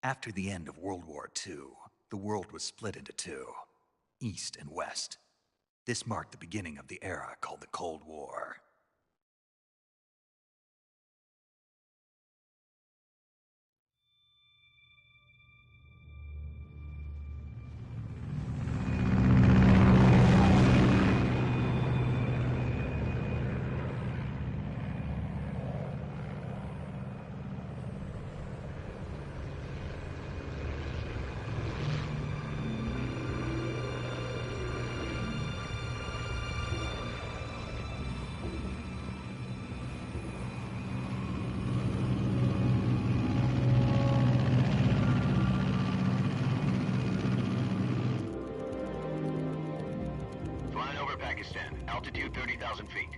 After the end of World War II, the world was split into two, East and West. This marked the beginning of the era called the Cold War. Altitude 30,000 feet.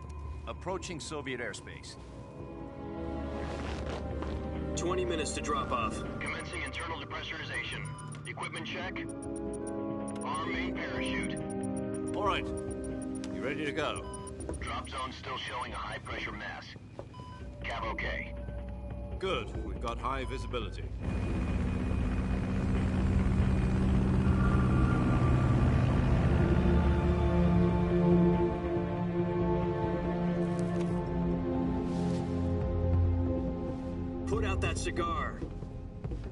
Approaching Soviet airspace. 20 minutes to drop off. Commencing internal depressurization. Equipment check. Arm main parachute. All right. You ready to go? Drop zone still showing a high pressure mass. Cav okay. Good. We've got high visibility. Put out that cigar.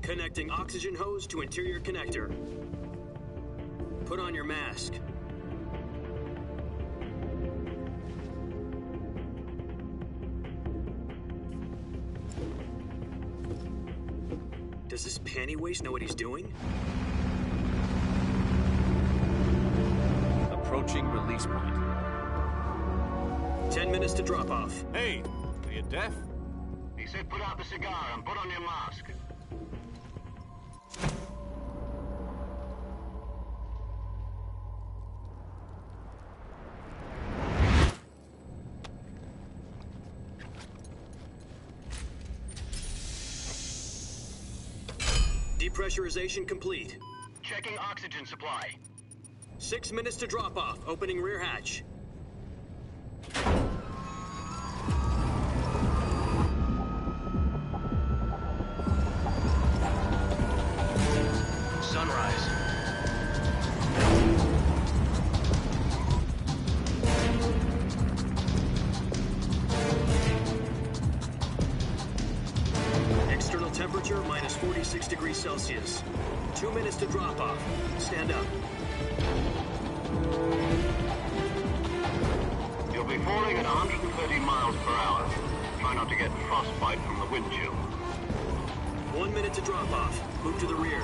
Connecting oxygen hose to interior connector. Put on your mask. Does this panty waste know what he's doing? Approaching release point. 10 minutes to drop off. Hey, are you deaf? He said put out the cigar and put on your mask. Depressurization complete. Checking oxygen supply. 6 minutes to drop off. Opening rear hatch. Sunrise. External temperature minus 46 degrees Celsius. 2 minutes to drop off. Stand up. You'll be falling at 130 miles per hour. Try not to get frostbite from the wind chill. 1 minute to drop off. Move to the rear.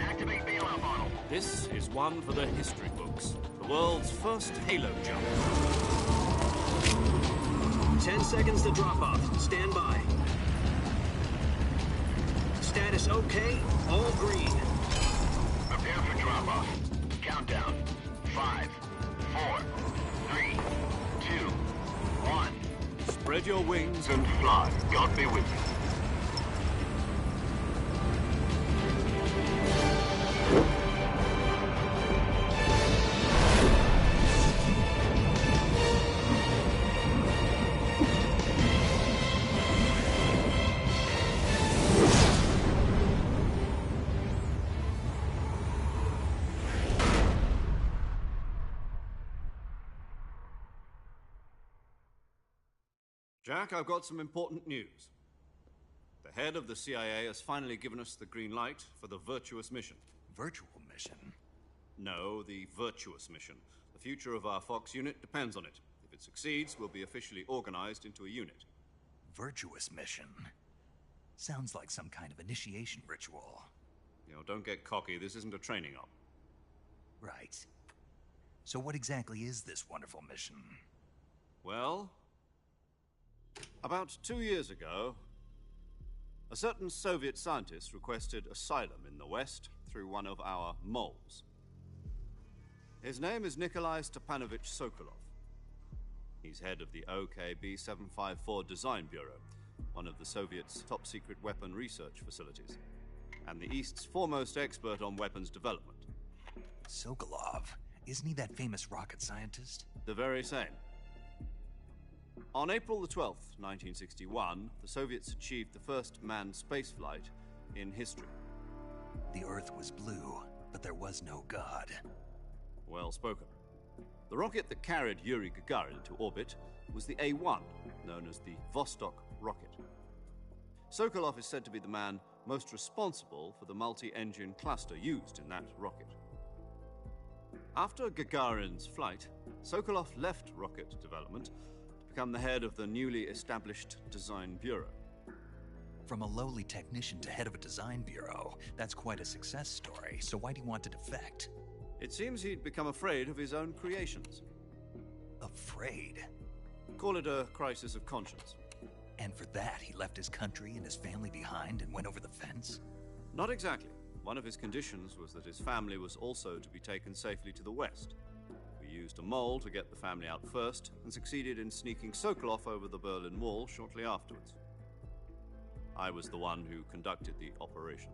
Activate bailout bottle. This is one for the history books. The world's first halo jump. 10 seconds to drop off. Stand by. Status okay. All green. Prepare for drop off. Countdown. 5, 4, 3, 2, 1. Spread your wings And fly. God be with you. Jack, I've got some important news. The head of the CIA has finally given us the green light for the virtuous mission. Virtual mission? No, the virtuous mission. The future of our Fox unit depends on it. If it succeeds, we'll be officially organized into a unit. Virtuous mission? Sounds like some kind of initiation ritual. Don't get cocky. This isn't a training op. Right. So what exactly is this wonderful mission? Well, about 2 years ago, a certain Soviet scientist requested asylum in the West through one of our moles. His name is Nikolai Stepanovich Sokolov. He's head of the OKB 754 Design Bureau, one of the Soviets' top-secret weapon research facilities, and the East's foremost expert on weapons development. Sokolov? Isn't he that famous rocket scientist? The very same. On April the 12th, 1961, the Soviets achieved the first manned spaceflight in history. The Earth was blue, but there was no God. Well spoken. The rocket that carried Yuri Gagarin into orbit was the A-1, known as the Vostok rocket. Sokolov is said to be the man most responsible for the multi-engine cluster used in that rocket. After Gagarin's flight, Sokolov left rocket development to become the head of the newly established Design Bureau. From a lowly technician to head of a design bureau, that's quite a success story, so why'd he want to defect? It seems he'd become afraid of his own creations. Afraid? Call it a crisis of conscience. And for that, he left his country and his family behind and went over the fence? Not exactly. One of his conditions was that his family was also to be taken safely to the west. We used a mole to get the family out first and succeeded in sneaking Sokolov over the Berlin Wall shortly afterwards. I was the one who conducted the operation.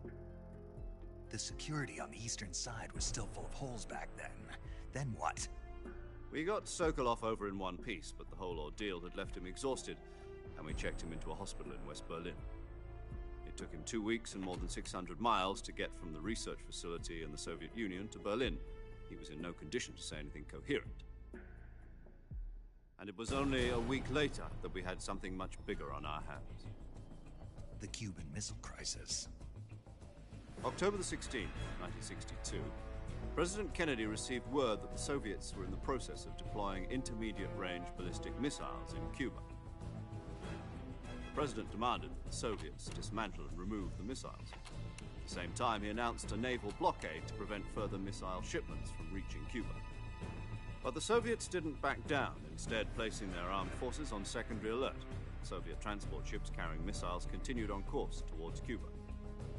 The security on the eastern side was still full of holes back then. Then what? We got Sokolov over in one piece, but the whole ordeal had left him exhausted, and we checked him into a hospital in West Berlin. It took him 2 weeks and more than 600 miles to get from the research facility in the Soviet Union to Berlin. He was in no condition to say anything coherent. And it was only a week later that we had something much bigger on our hands. The Cuban Missile Crisis. October the 16th, 1962, President Kennedy received word that the Soviets were in the process of deploying intermediate-range ballistic missiles in Cuba. The President demanded that the Soviets dismantle and remove the missiles. At the same time, he announced a naval blockade to prevent further missile shipments from reaching Cuba. But the Soviets didn't back down, instead placing their armed forces on secondary alert. Soviet transport ships carrying missiles continued on course towards Cuba.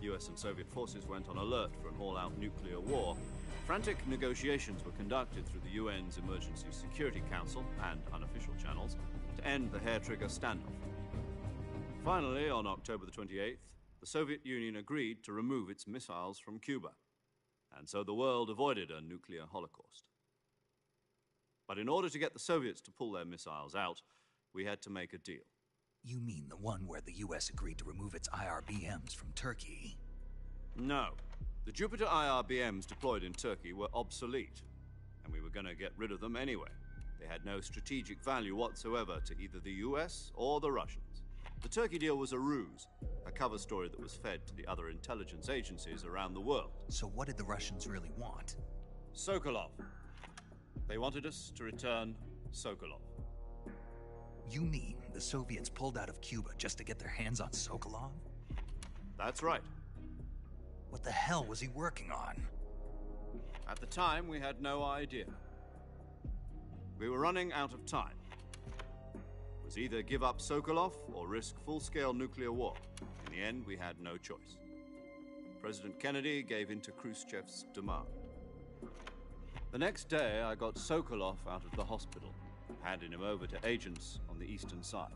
US and Soviet forces went on alert for an all-out nuclear war. Frantic negotiations were conducted through the UN's Emergency Security Council and unofficial channels to end the hair-trigger standoff. Finally, on October the 28th, the Soviet Union agreed to remove its missiles from Cuba, and so the world avoided a nuclear holocaust. But in order to get the Soviets to pull their missiles out, we had to make a deal. You mean the one where the US agreed to remove its IRBMs from Turkey? No. The Jupiter IRBMs deployed in Turkey were obsolete, and we were going to get rid of them anyway. They had no strategic value whatsoever to either the US or the Russians. The Turkey deal was a ruse, a cover story that was fed to the other intelligence agencies around the world. So what did the Russians really want? Sokolov. They wanted us to return Sokolov. You mean the Soviets pulled out of Cuba just to get their hands on Sokolov? That's right. What the hell was he working on? At the time, we had no idea. We were running out of time. It was either give up Sokolov or risk full-scale nuclear war. In the end, we had no choice. President Kennedy gave in to Khrushchev's demand. The next day, I got Sokolov out of the hospital, handing him over to agents on the eastern side.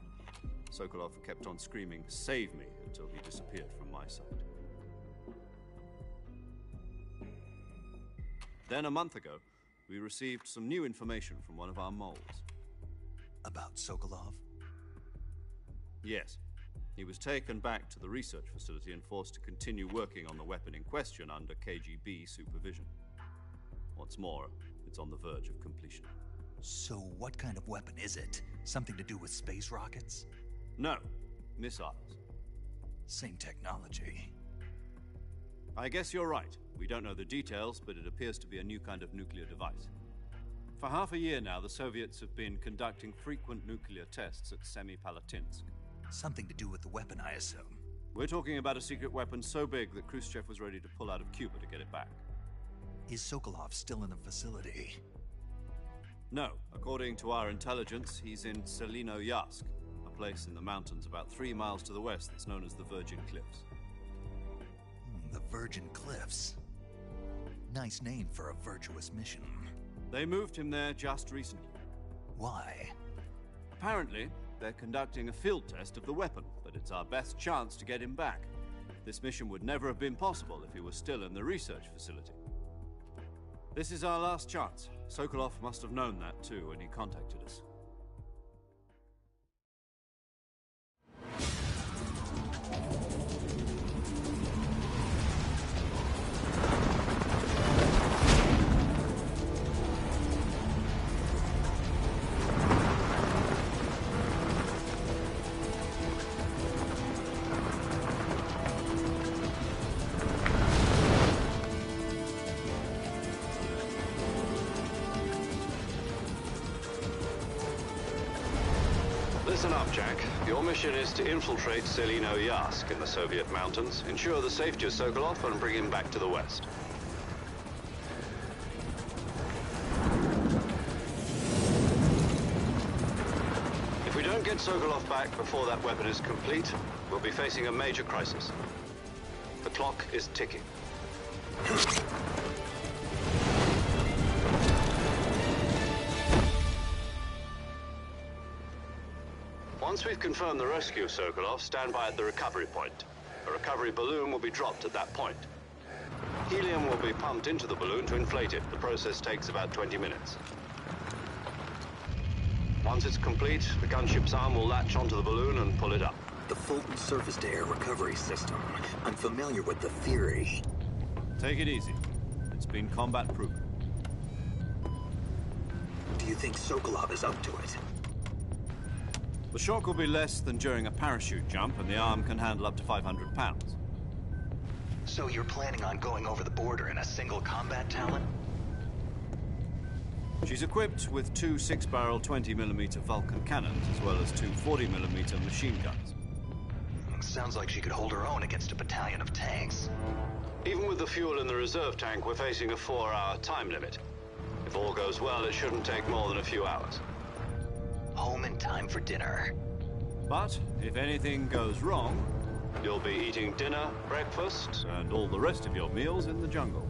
Sokolov kept on screaming, "Save me," until he disappeared from my sight. Then, a month ago, we received some new information from one of our moles. About Sokolov? Yes. He was taken back to the research facility and forced to continue working on the weapon in question under KGB supervision. What's more, it's on the verge of completion. So what kind of weapon is it? Something to do with space rockets? No, missiles. Same technology. I guess you're right. We don't know the details, but it appears to be a new kind of nuclear device. For half a year now, the Soviets have been conducting frequent nuclear tests at Semipalatinsk. Something to do with the weapon, I assume. We're talking about a secret weapon so big that Khrushchev was ready to pull out of Cuba to get it back. Is Sokolov still in the facility? No. According to our intelligence, he's in Selino-Yarsk, a place in the mountains about 3 miles to the west that's known as the Virgin Cliffs. The Virgin Cliffs. Nice name for a virtuous mission. They moved him there just recently. Why? Apparently, they're conducting a field test of the weapon, but it's our best chance to get him back. This mission would never have been possible if he was still in the research facility. This is our last chance. Sokolov must have known that too when he contacted us. Listen up, Jack. Your mission is to infiltrate Selino-Yask in the Soviet mountains, ensure the safety of Sokolov, and bring him back to the West. If we don't get Sokolov back before that weapon is complete, we'll be facing a major crisis. The clock is ticking. Once we've confirmed the rescue of Sokolov, stand by at the recovery point. A recovery balloon will be dropped at that point. Helium will be pumped into the balloon to inflate it. The process takes about 20 minutes. Once it's complete, the gunship's arm will latch onto the balloon and pull it up. The Fulton surface-to-air recovery system. I'm familiar with the theory. Take it easy. It's been combat-proven. Do you think Sokolov is up to it? The shock will be less than during a parachute jump, and the arm can handle up to 500 pounds. So you're planning on going over the border in a single combat Talon? She's equipped with two 6-barrel 20mm Vulcan cannons, as well as two 40mm machine guns. Sounds like she could hold her own against a battalion of tanks. Even with the fuel in the reserve tank, we're facing a 4-hour time limit. If all goes well, it shouldn't take more than a few hours. Home in time for dinner. But if anything goes wrong, you'll be eating dinner, breakfast, and all the rest of your meals in the jungle.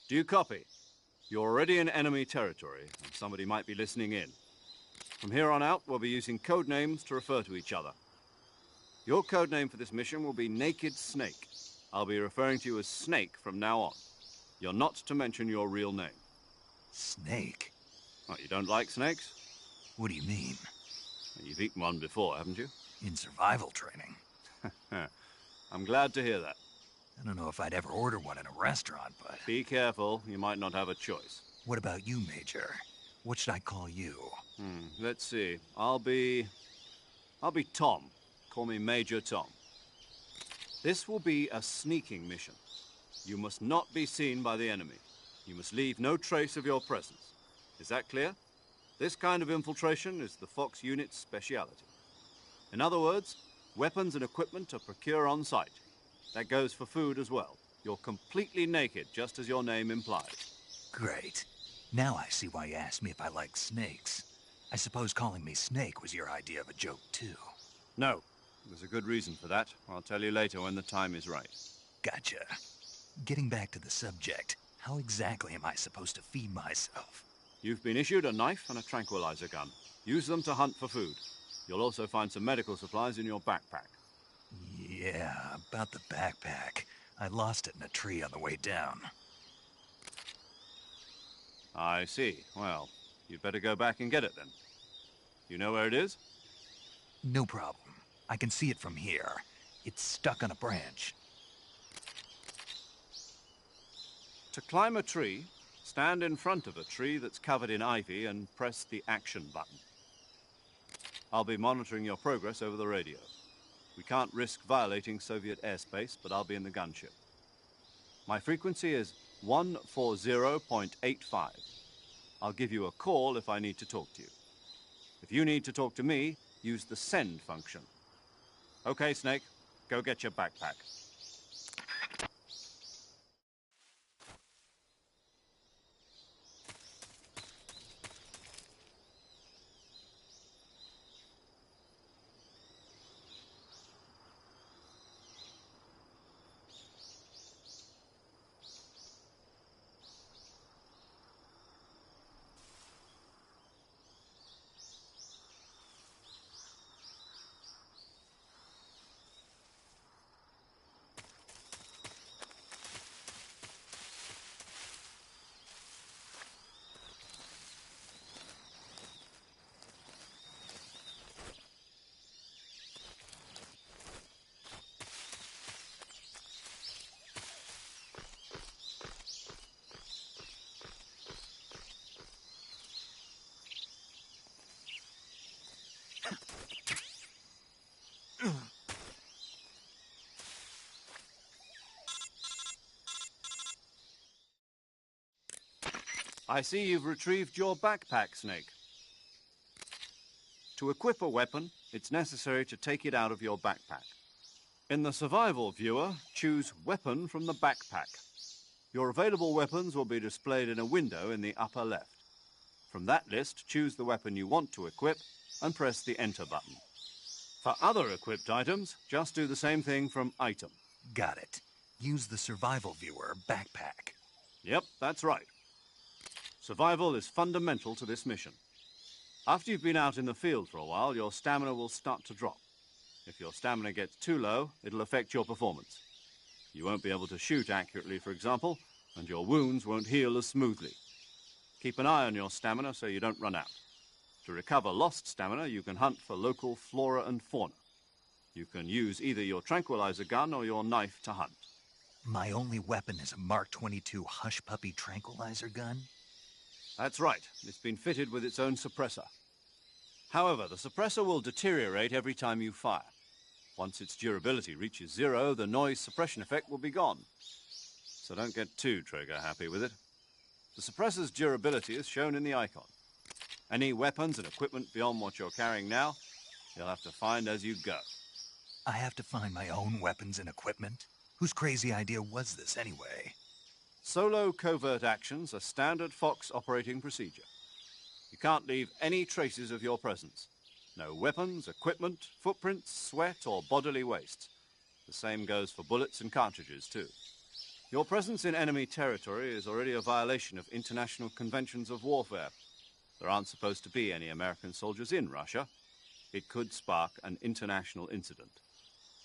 Do you copy? You're already in enemy territory, and somebody might be listening in. From here on out, we'll be using code names to refer to each other. Your code name for this mission will be Naked Snake. I'll be referring to you as Snake from now on. You're not to mention your real name. Snake? Oh, you don't like snakes? What do you mean? You've eaten one before, haven't you? In survival training. I'm glad to hear that. I don't know if I'd ever order one in a restaurant, but... Be careful, you might not have a choice. What about you, Major? What should I call you? Let's see. I'll be Tom. Call me Major Tom. This will be a sneaking mission. You must not be seen by the enemy. You must leave no trace of your presence. Is that clear? This kind of infiltration is the Fox unit's speciality. In other words, weapons and equipment are procured on site. That goes for food as well. You're completely naked, just as your name implies. Great. Now I see why you asked me if I like snakes. I suppose calling me Snake was your idea of a joke, too. No. There's a good reason for that. I'll tell you later when the time is right. Gotcha. Getting back to the subject, how exactly am I supposed to feed myself? You've been issued a knife and a tranquilizer gun. Use them to hunt for food. You'll also find some medical supplies in your backpack. Yeah, about the backpack. I lost it in a tree on the way down. I see. Well, you'd better go back and get it then. You know where it is? No problem. I can see it from here. It's stuck on a branch. To climb a tree, Stand in front of a tree that's covered in ivy and press the action button. I'll be monitoring your progress over the radio. We can't risk violating Soviet airspace, but I'll be in the gunship. My frequency is 140.85. I'll give you a call if I need to talk to you. If you need to talk to me, use the send function. Okay, Snake, go get your backpack. I see you've retrieved your backpack, Snake. To equip a weapon, it's necessary to take it out of your backpack. In the survival viewer, choose Weapon from the backpack. Your available weapons will be displayed in a window in the upper left. From that list, choose the weapon you want to equip and press the Enter button. For other equipped items, just do the same thing from Item. Got it. Use the survival viewer backpack. Yep, that's right. Survival is fundamental to this mission. After you've been out in the field for a while, your stamina will start to drop. If your stamina gets too low, it'll affect your performance. You won't be able to shoot accurately, for example, and your wounds won't heal as smoothly. Keep an eye on your stamina so you don't run out. To recover lost stamina, you can hunt for local flora and fauna. You can use either your tranquilizer gun or your knife to hunt. My only weapon is a Mark 22 Hush Puppy tranquilizer gun? That's right. It's been fitted with its own suppressor. However, the suppressor will deteriorate every time you fire. Once its durability reaches 0, the noise suppression effect will be gone. So don't get too trigger-happy with it. The suppressor's durability is shown in the icon. Any weapons and equipment beyond what you're carrying now, you'll have to find as you go. I have to find my own weapons and equipment? Whose crazy idea was this anyway? Solo covert actions are standard Fox operating procedure. You can't leave any traces of your presence. No weapons, equipment, footprints, sweat, or bodily waste. The same goes for bullets and cartridges, too. Your presence in enemy territory is already a violation of international conventions of warfare. There aren't supposed to be any American soldiers in Russia. It could spark an international incident.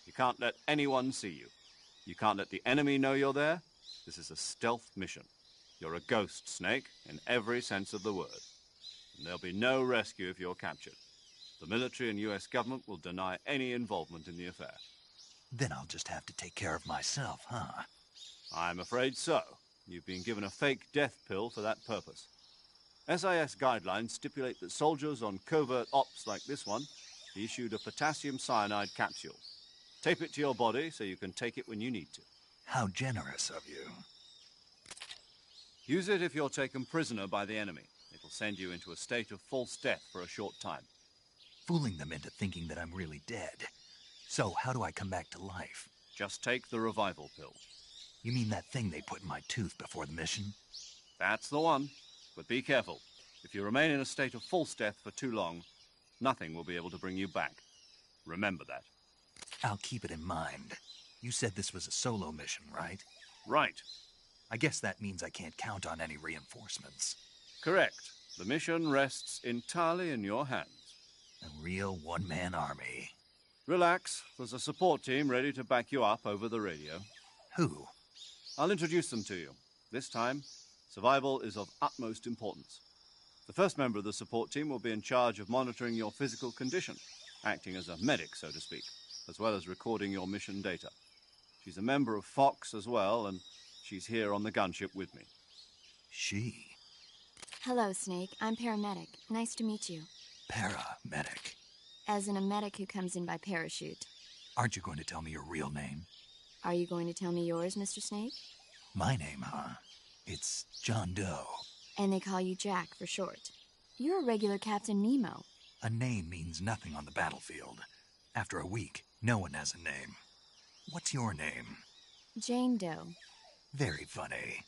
You can't let anyone see you. You can't let the enemy know you're there. This is a stealth mission. You're a ghost, Snake, in every sense of the word. And there'll be no rescue if you're captured. The military and US government will deny any involvement in the affair. Then I'll just have to take care of myself, huh? I'm afraid so. You've been given a fake death pill for that purpose. SIS guidelines stipulate that soldiers on covert ops like this one be issued a potassium cyanide capsule. Tape it to your body so you can take it when you need to. How generous of you. Use it if you're taken prisoner by the enemy. It'll send you into a state of false death for a short time. Fooling them into thinking that I'm really dead. So how do I come back to life? Just take the revival pill. You mean that thing they put in my tooth before the mission? That's the one. But be careful. If you remain in a state of false death for too long, nothing will be able to bring you back. Remember that. I'll keep it in mind. You said this was a solo mission, right? Right. I guess that means I can't count on any reinforcements. Correct. The mission rests entirely in your hands. A real one-man army. Relax. There's a support team ready to back you up over the radio. Who? I'll introduce them to you. This time, survival is of utmost importance. The first member of the support team will be in charge of monitoring your physical condition, acting as a medic, so to speak, as well as recording your mission data. She's a member of Fox as well, and she's here on the gunship with me. She? Hello, Snake. I'm paramedic. Nice to meet you. Paramedic. As in a medic who comes in by parachute. Aren't you going to tell me your real name? Are you going to tell me yours, Mr. Snake? My name, huh? It's John Doe. And they call you Jack for short. You're a regular Captain Nemo. A name means nothing on the battlefield. After a week, no one has a name. What's your name? Jane Doe. Very funny.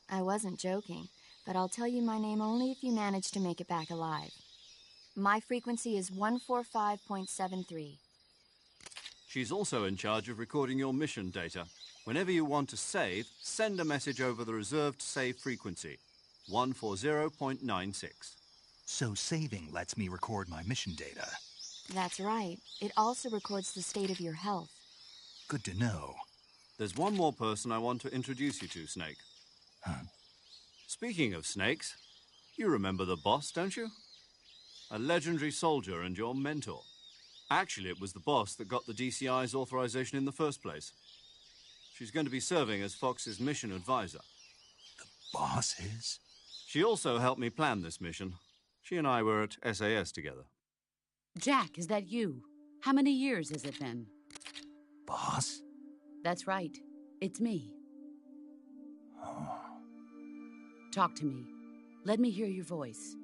I wasn't joking, but I'll tell you my name only if you manage to make it back alive. My frequency is 145.73. She's also in charge of recording your mission data. Whenever you want to save, send a message over the reserved save frequency, 140.96. So saving lets me record my mission data. That's right. It also records the state of your health. Good to know. There's one more person I want to introduce you to, Snake. Huh? Speaking of snakes, you remember the boss, don't you? A legendary soldier and your mentor. Actually, it was the boss that got the DCI's authorization in the first place. She's going to be serving as Fox's mission advisor. The boss is? She also helped me plan this mission. She and I were at SAS together. Jack, is that you? How many years has it been? Boss? That's right. It's me. Oh. Talk to me. Let me hear your voice.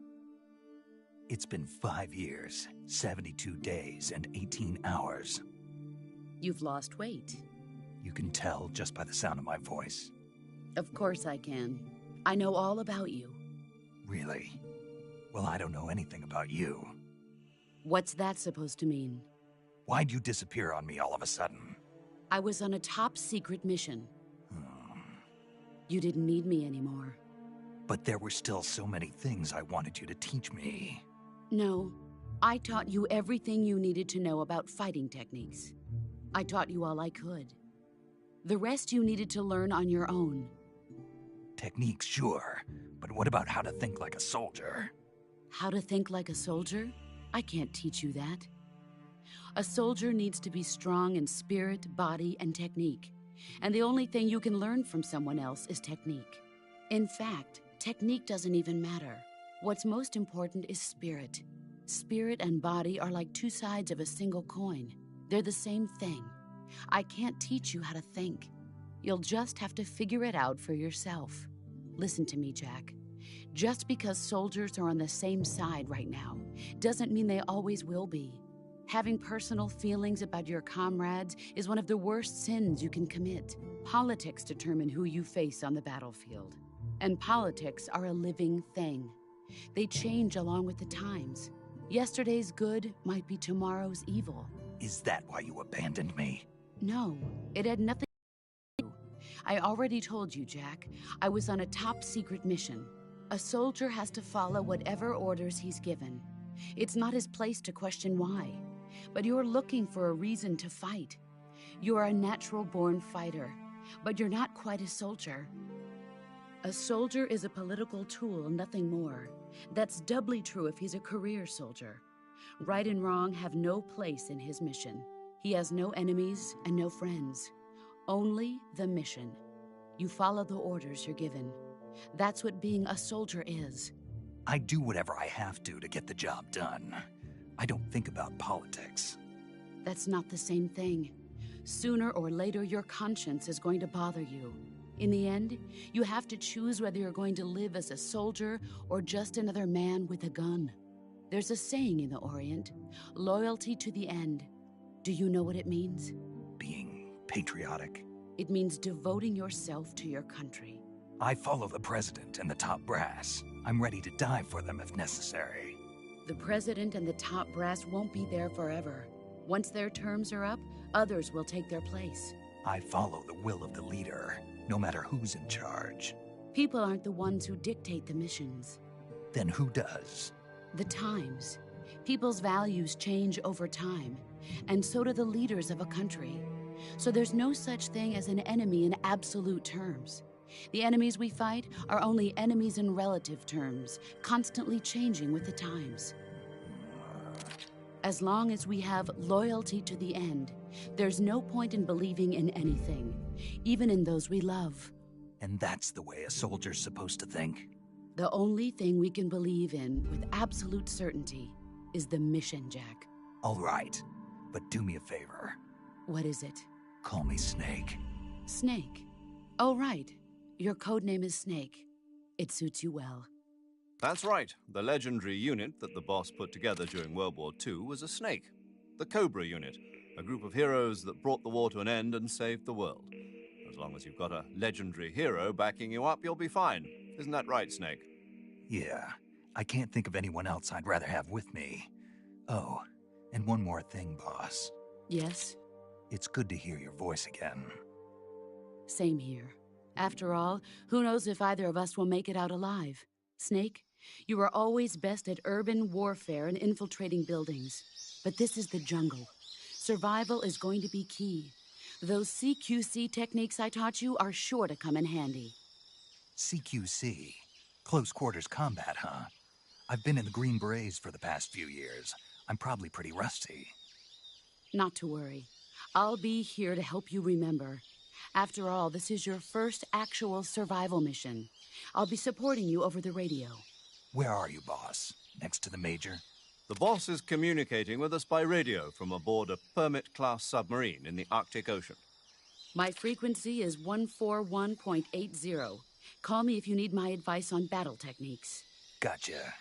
It's been 5 years, 72 days, and 18 hours. You've lost weight. You can tell just by the sound of my voice. Of course I can. I know all about you. Really? Well, I don't know anything about you. What's that supposed to mean? Why'd you disappear on me all of a sudden? I was on a top-secret mission. You didn't need me anymore. But there were still so many things I wanted you to teach me. No, I taught you everything you needed to know about fighting techniques. I taught you all I could. The rest you needed to learn on your own. Techniques, sure. But what about how to think like a soldier? How to think like a soldier? I can't teach you that. A soldier needs to be strong in spirit, body, and technique. And the only thing you can learn from someone else is technique. In fact, technique doesn't even matter. What's most important is spirit. Spirit and body are like two sides of a single coin. They're the same thing. I can't teach you how to think. You'll just have to figure it out for yourself. Listen to me, Jack. Just because soldiers are on the same side right now doesn't mean they always will be. Having personal feelings about your comrades is one of the worst sins you can commit. Politics determine who you face on the battlefield. And politics are a living thing. They change along with the times. Yesterday's good might be tomorrow's evil. Is that why you abandoned me? No, it had nothing to do. I already told you, Jack. I was on a top-secret mission. A soldier has to follow whatever orders he's given. It's not his place to question why. But you're looking for a reason to fight. You are a natural-born fighter, but you're not quite a soldier. A soldier is a political tool, nothing more. That's doubly true if he's a career soldier. Right and wrong have no place in his mission. He has no enemies and no friends. Only the mission. You follow the orders you're given. That's what being a soldier is. I do whatever I have to get the job done. I don't think about politics. That's not the same thing. Sooner or later, your conscience is going to bother you. In the end, you have to choose whether you're going to live as a soldier or just another man with a gun. There's a saying in the Orient, loyalty to the end. Do you know what it means? Being patriotic. It means devoting yourself to your country. I follow the president and the top brass. I'm ready to die for them if necessary. The president and the top brass won't be there forever. Once their terms are up, others will take their place. I follow the will of the leader, no matter who's in charge. People aren't the ones who dictate the missions. Then who does? The times. People's values change over time, and so do the leaders of a country. So there's no such thing as an enemy in absolute terms. The enemies we fight are only enemies in relative terms, constantly changing with the times. As long as we have loyalty to the end, there's no point in believing in anything, even in those we love. And that's the way a soldier's supposed to think? The only thing we can believe in with absolute certainty is the mission, Jack. All right, but do me a favor. What is it? Call me Snake. Snake. Oh, right. Your code name is Snake. It suits you well. That's right. The legendary unit that the boss put together during World War II was a snake. The Cobra unit, a group of heroes that brought the war to an end and saved the world. As long as you've got a legendary hero backing you up, you'll be fine. Isn't that right, Snake? Yeah, I can't think of anyone else I'd rather have with me. Oh, and one more thing, boss. Yes? It's good to hear your voice again. Same here. After all, who knows if either of us will make it out alive? Snake, you are always best at urban warfare and infiltrating buildings. But this is the jungle. Survival is going to be key. Those CQC techniques I taught you are sure to come in handy. CQC? Close quarters combat, huh? I've been in the Green Berets for the past few years. I'm probably pretty rusty. Not to worry. I'll be here to help you remember. After all, this is your first actual survival mission. I'll be supporting you over the radio. Where are you, boss? Next to the Major? The boss is communicating with us by radio from aboard a Permit-class submarine in the Arctic Ocean. My frequency is 141.80. Call me if you need my advice on battle techniques. Gotcha.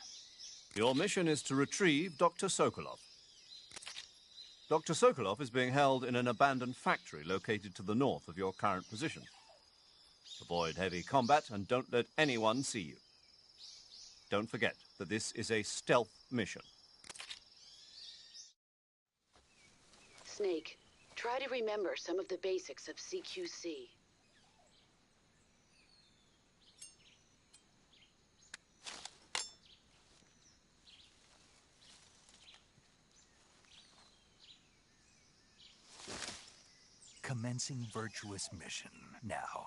Your mission is to retrieve Dr. Sokolov. Dr. Sokolov is being held in an abandoned factory located to the north of your current position. Avoid heavy combat and don't let anyone see you. Don't forget that this is a stealth mission. Snake, try to remember some of the basics of CQC. Commencing virtuous mission now.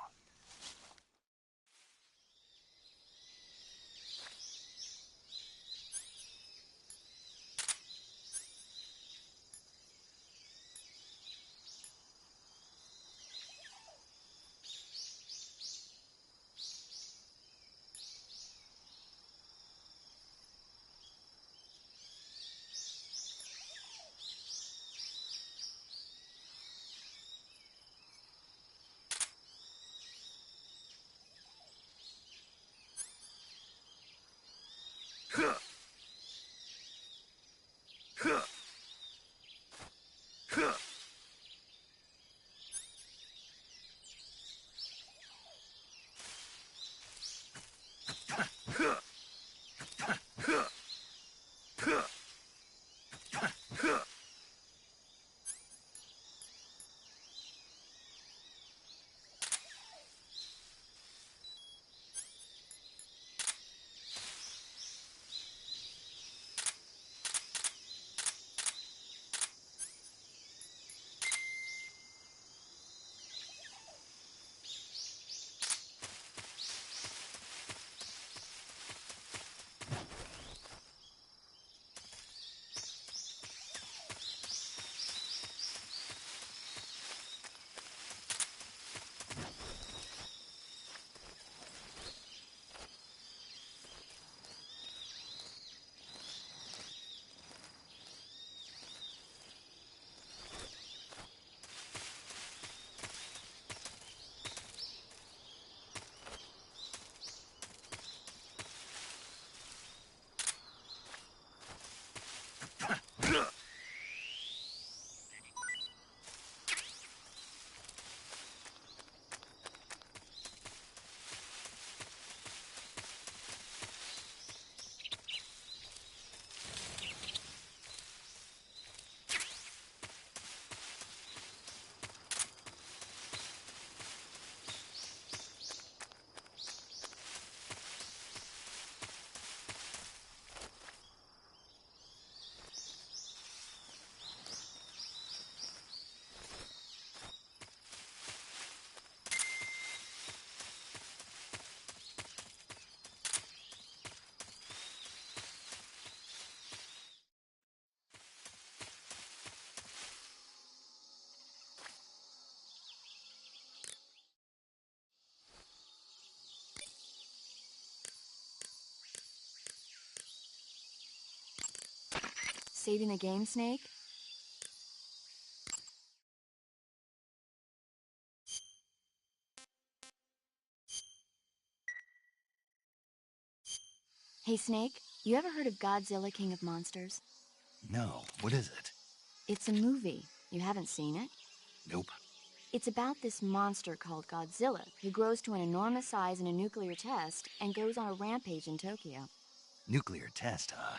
Saving the game, Snake? Hey, Snake, you ever heard of Godzilla, King of Monsters? No, what is it? It's a movie. You haven't seen it? Nope. It's about this monster called Godzilla who grows to an enormous size in a nuclear test and goes on a rampage in Tokyo. Nuclear test, huh?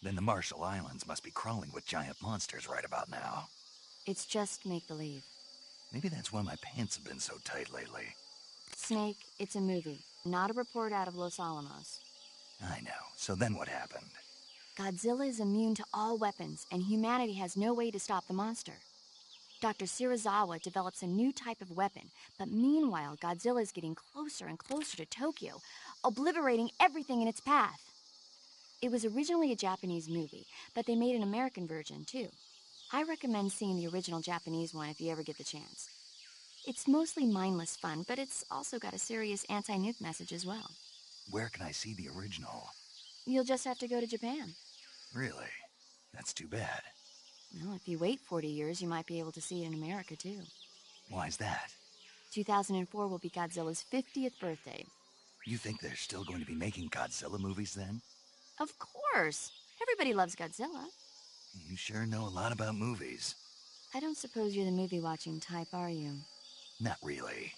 Then the Marshall Islands must be crawling with giant monsters right about now. It's just make-believe. Maybe that's why my pants have been so tight lately. Snake, it's a movie, not a report out of Los Alamos. I know. So then what happened? Godzilla is immune to all weapons, and humanity has no way to stop the monster. Dr. Shirazawa develops a new type of weapon, but meanwhile, Godzilla is getting closer and closer to Tokyo, obliterating everything in its path. It was originally a Japanese movie, but they made an American version, too. I recommend seeing the original Japanese one if you ever get the chance. It's mostly mindless fun, but it's also got a serious anti-nuke message as well. Where can I see the original? You'll just have to go to Japan. Really? That's too bad. Well, if you wait 40 years, you might be able to see it in America, too. Why's that? 2004 will be Godzilla's 50th birthday. You think they're still going to be making Godzilla movies then? Of course! Everybody loves Godzilla. You sure know a lot about movies. I don't suppose you're the movie-watching type, are you? Not really.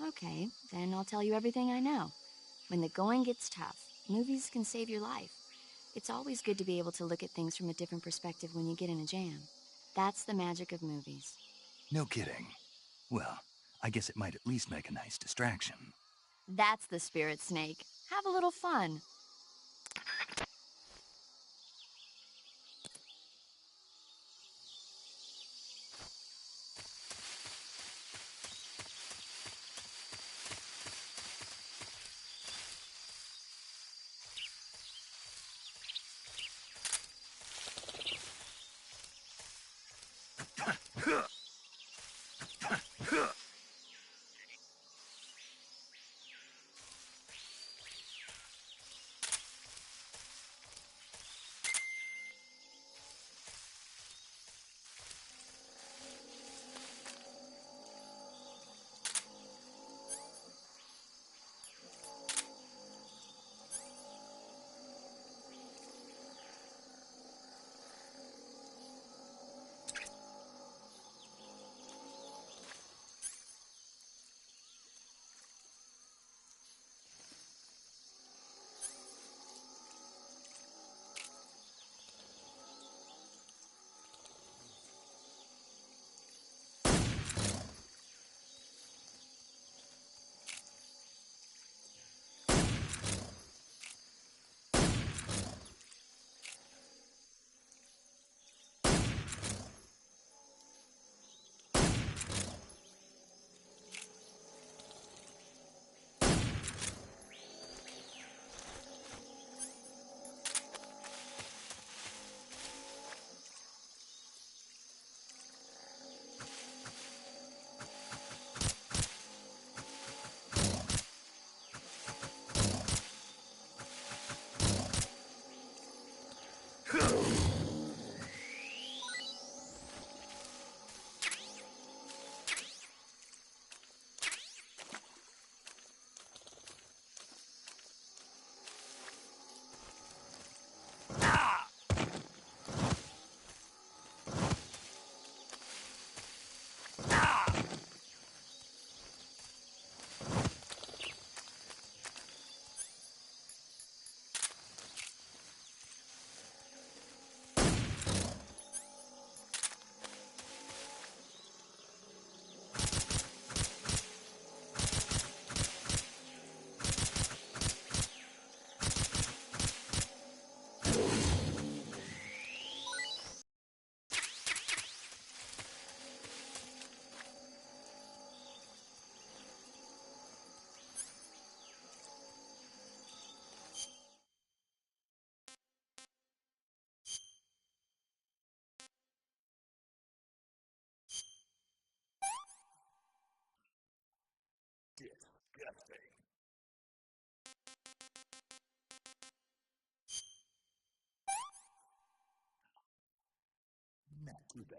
Okay, then I'll tell you everything I know. When the going gets tough, movies can save your life. It's always good to be able to look at things from a different perspective when you get in a jam. That's the magic of movies. No kidding. Well, I guess it might at least make a nice distraction. That's the spirit, Snake. Have a little fun. too bad.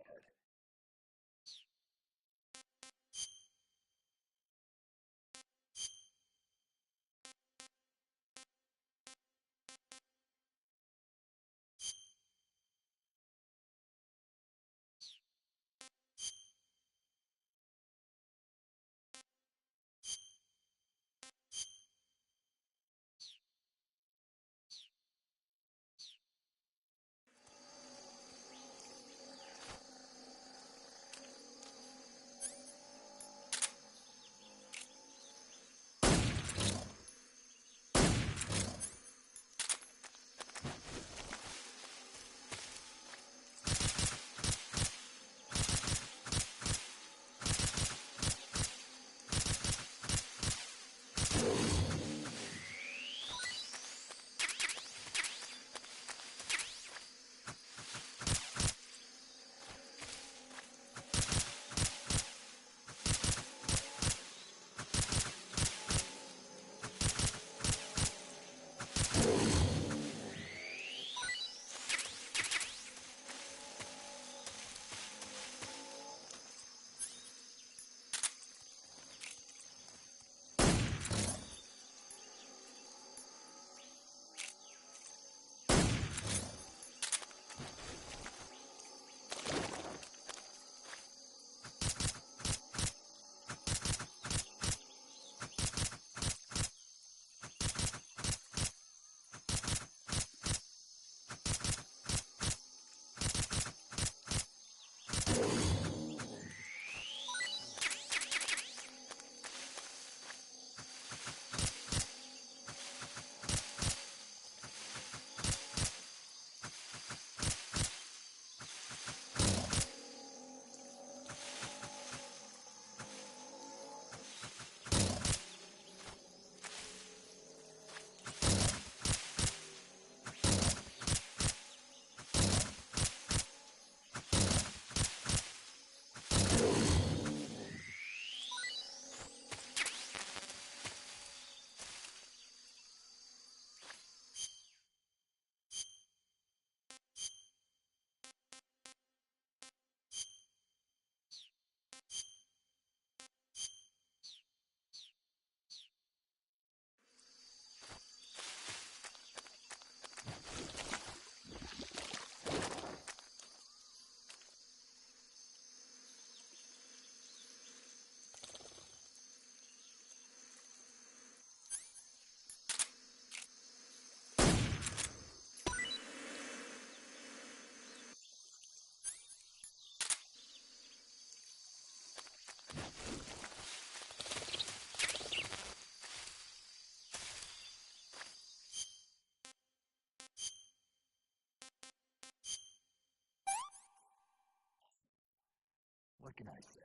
What can I say?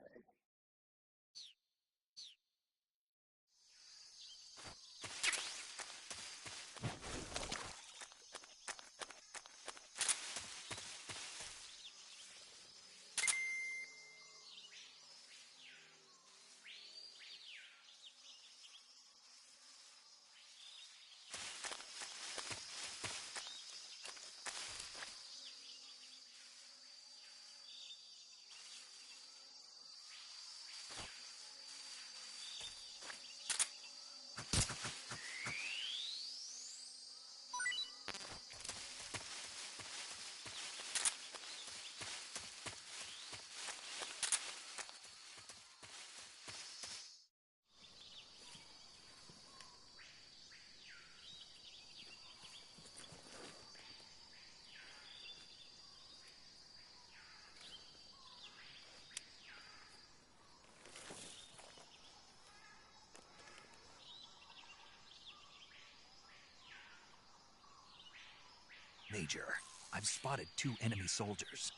Major, I've spotted 2 enemy soldiers.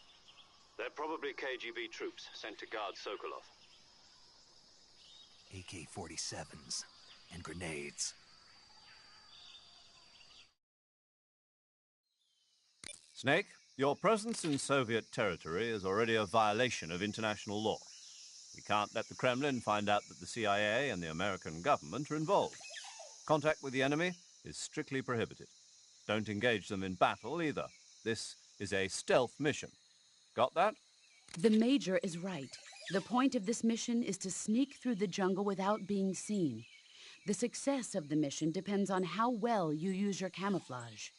They're probably KGB troops sent to guard Sokolov. AK-47s and grenades. Snake, your presence in Soviet territory is already a violation of international law. We can't let the Kremlin find out that the CIA and the American government are involved. Contact with the enemy is strictly prohibited. Don't engage them in battle either. This is a stealth mission. Got that? The Major is right. The point of this mission is to sneak through the jungle without being seen. The success of the mission depends on how well you use your camouflage.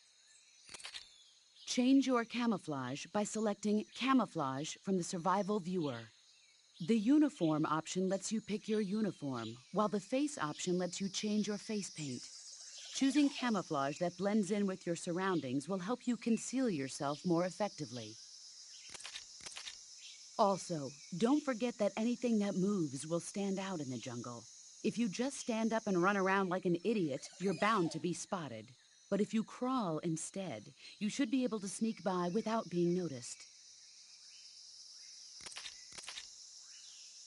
Change your camouflage by selecting Camouflage from the Survival Viewer. The Uniform option lets you pick your uniform, while the Face option lets you change your face paint. Choosing camouflage that blends in with your surroundings will help you conceal yourself more effectively. Also, don't forget that anything that moves will stand out in the jungle. If you just stand up and run around like an idiot, you're bound to be spotted. But if you crawl instead, you should be able to sneak by without being noticed.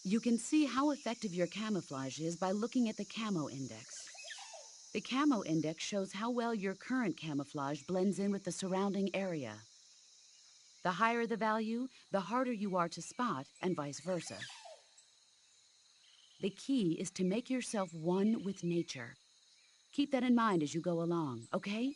You can see how effective your camouflage is by looking at the Camo Index. The Camo Index shows how well your current camouflage blends in with the surrounding area. The higher the value, the harder you are to spot, and vice versa. The key is to make yourself one with nature. Keep that in mind as you go along, okay?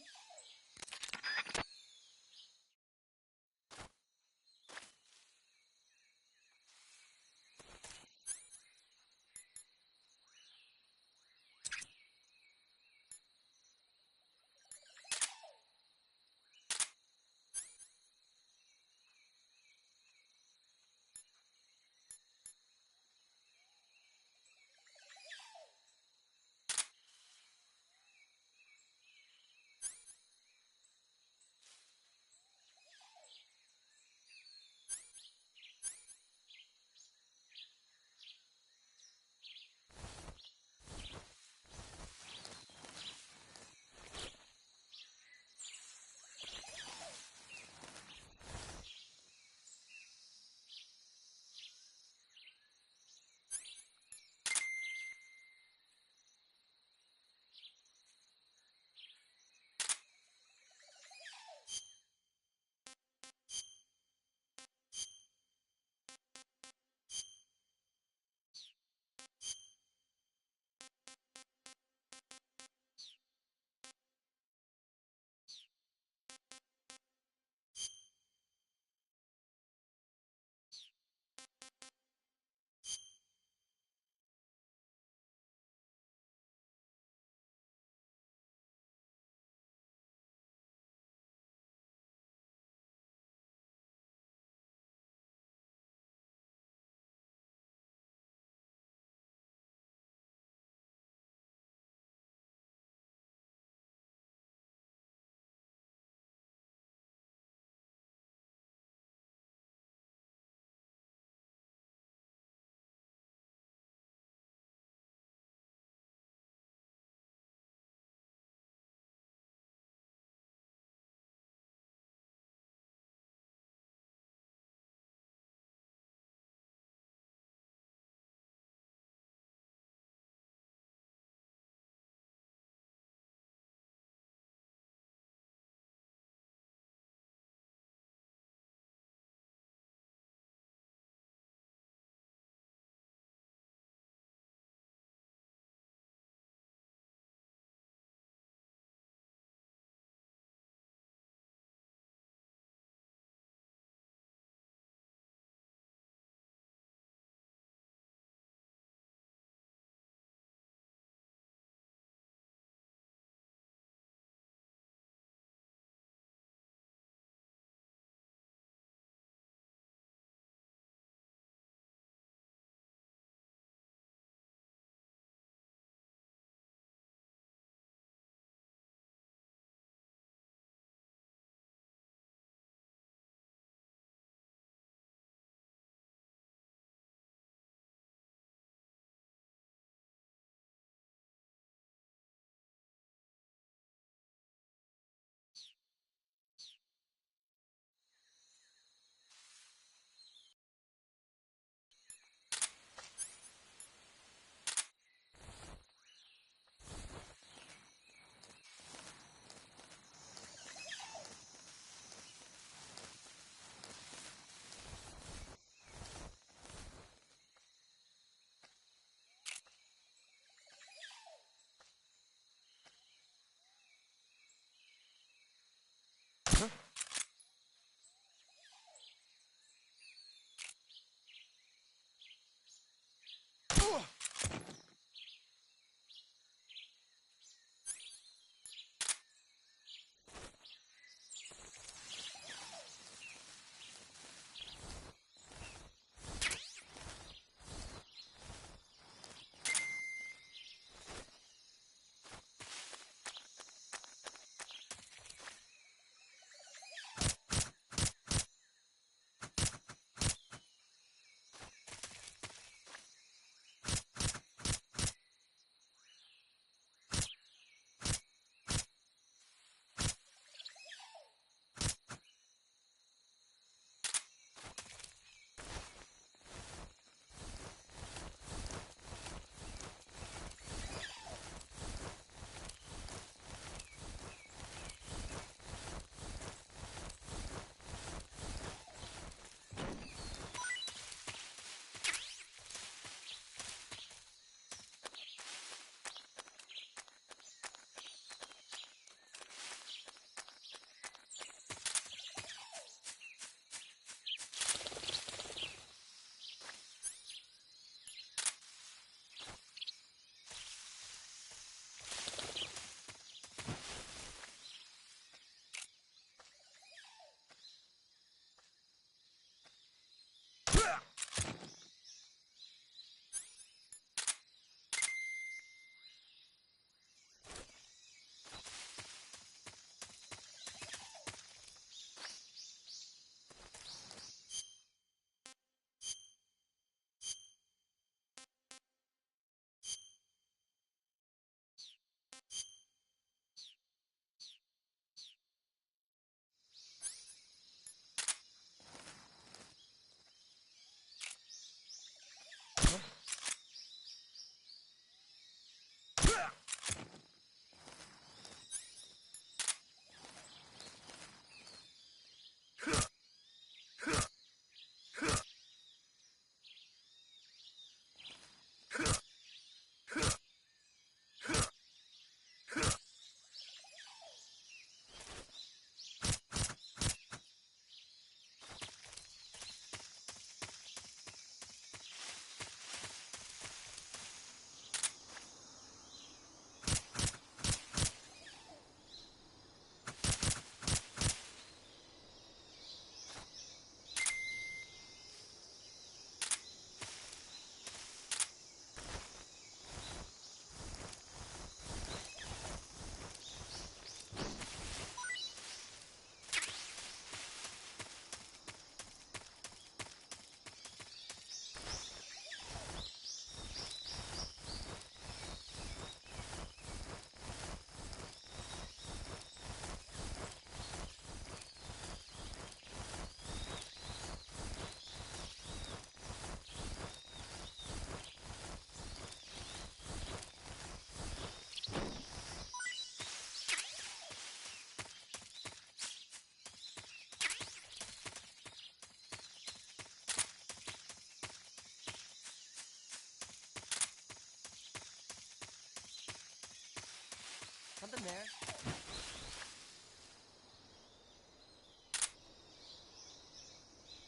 Something there.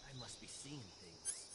I must be seeing things.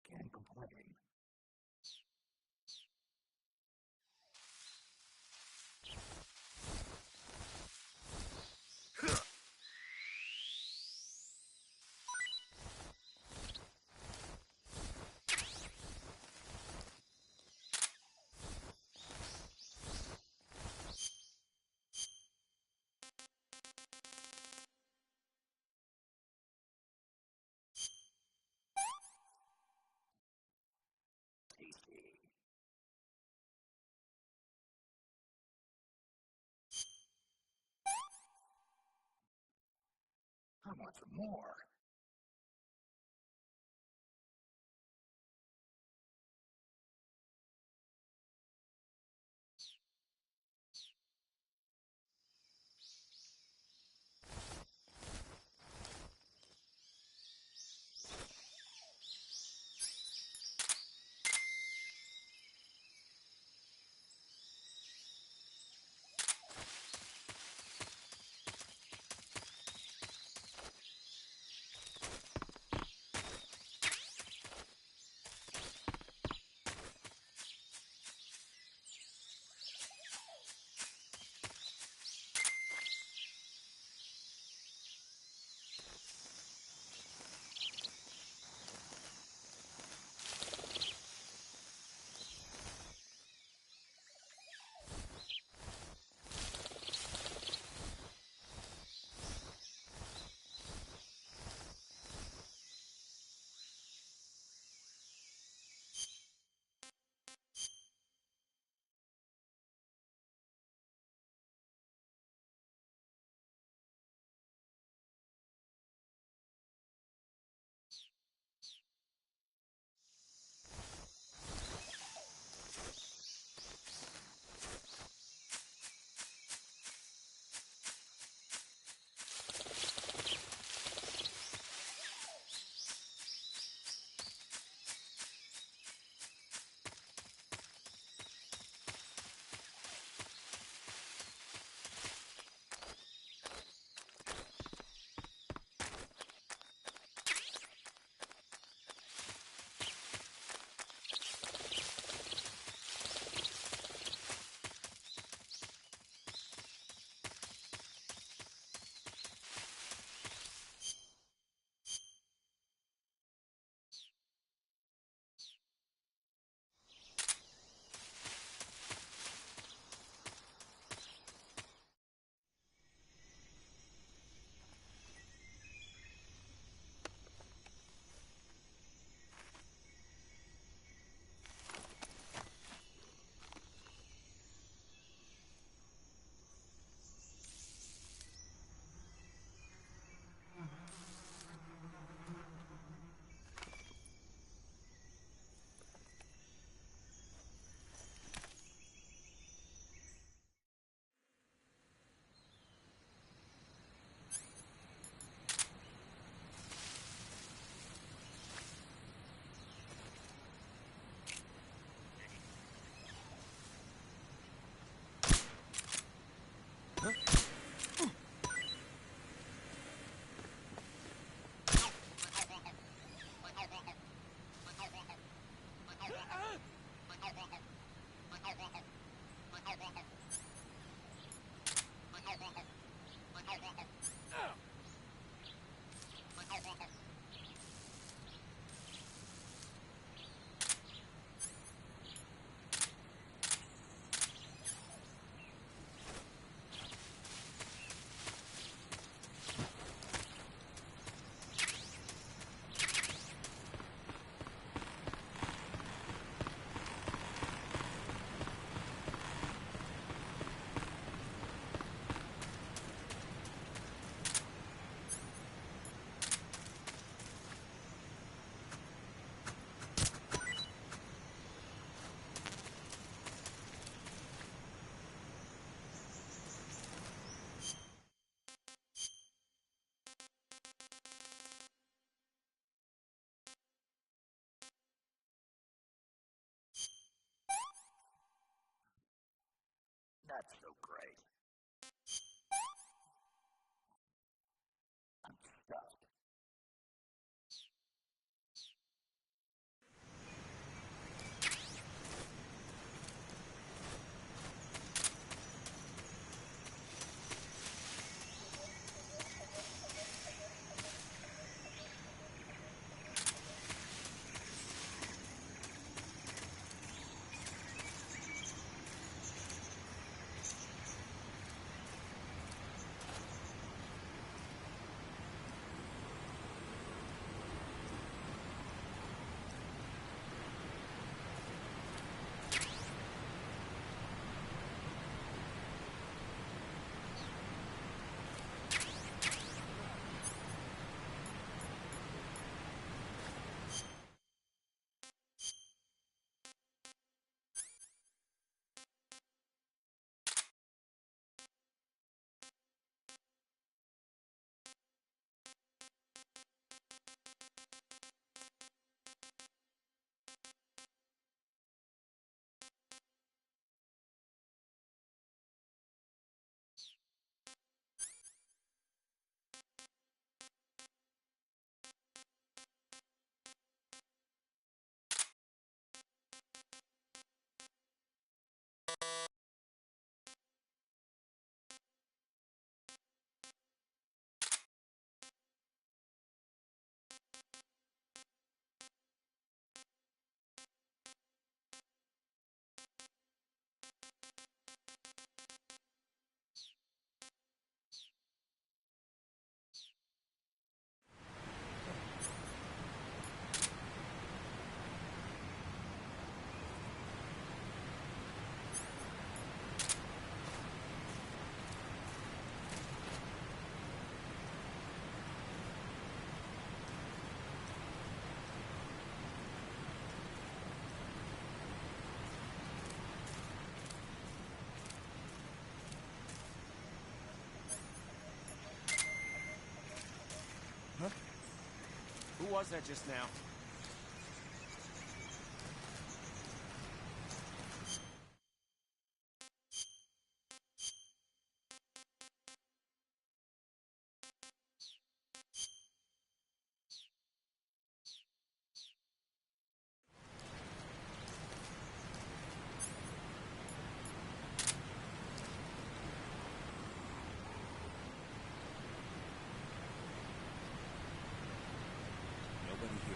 Can't complain. Tasty. I want some more. That's so great. I'm stuck. Who was that just now? Nobody here.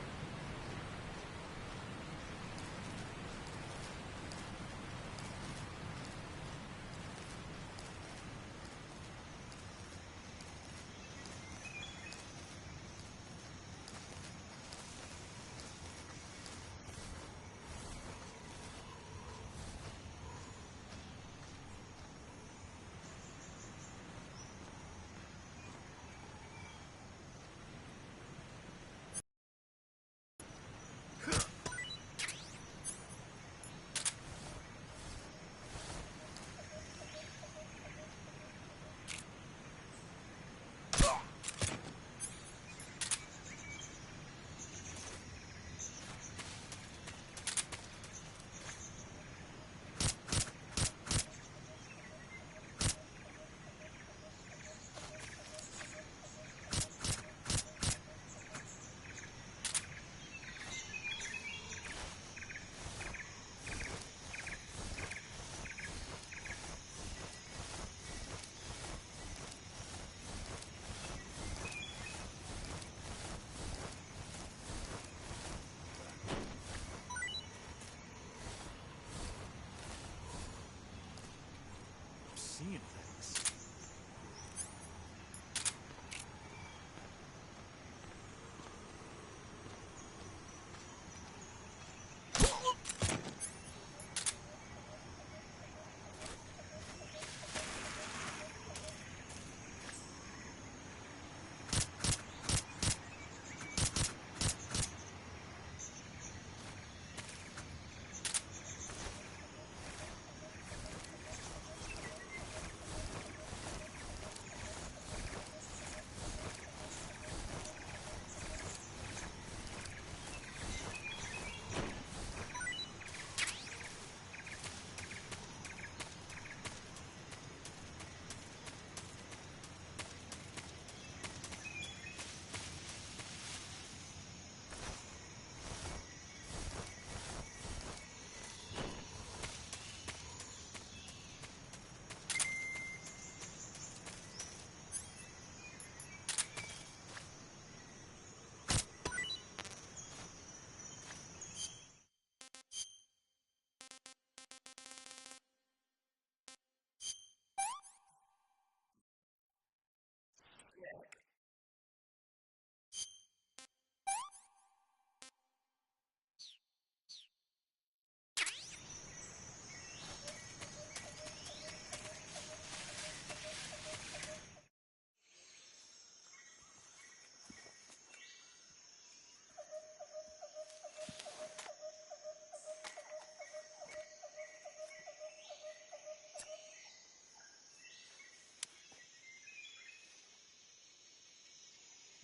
Seeing things.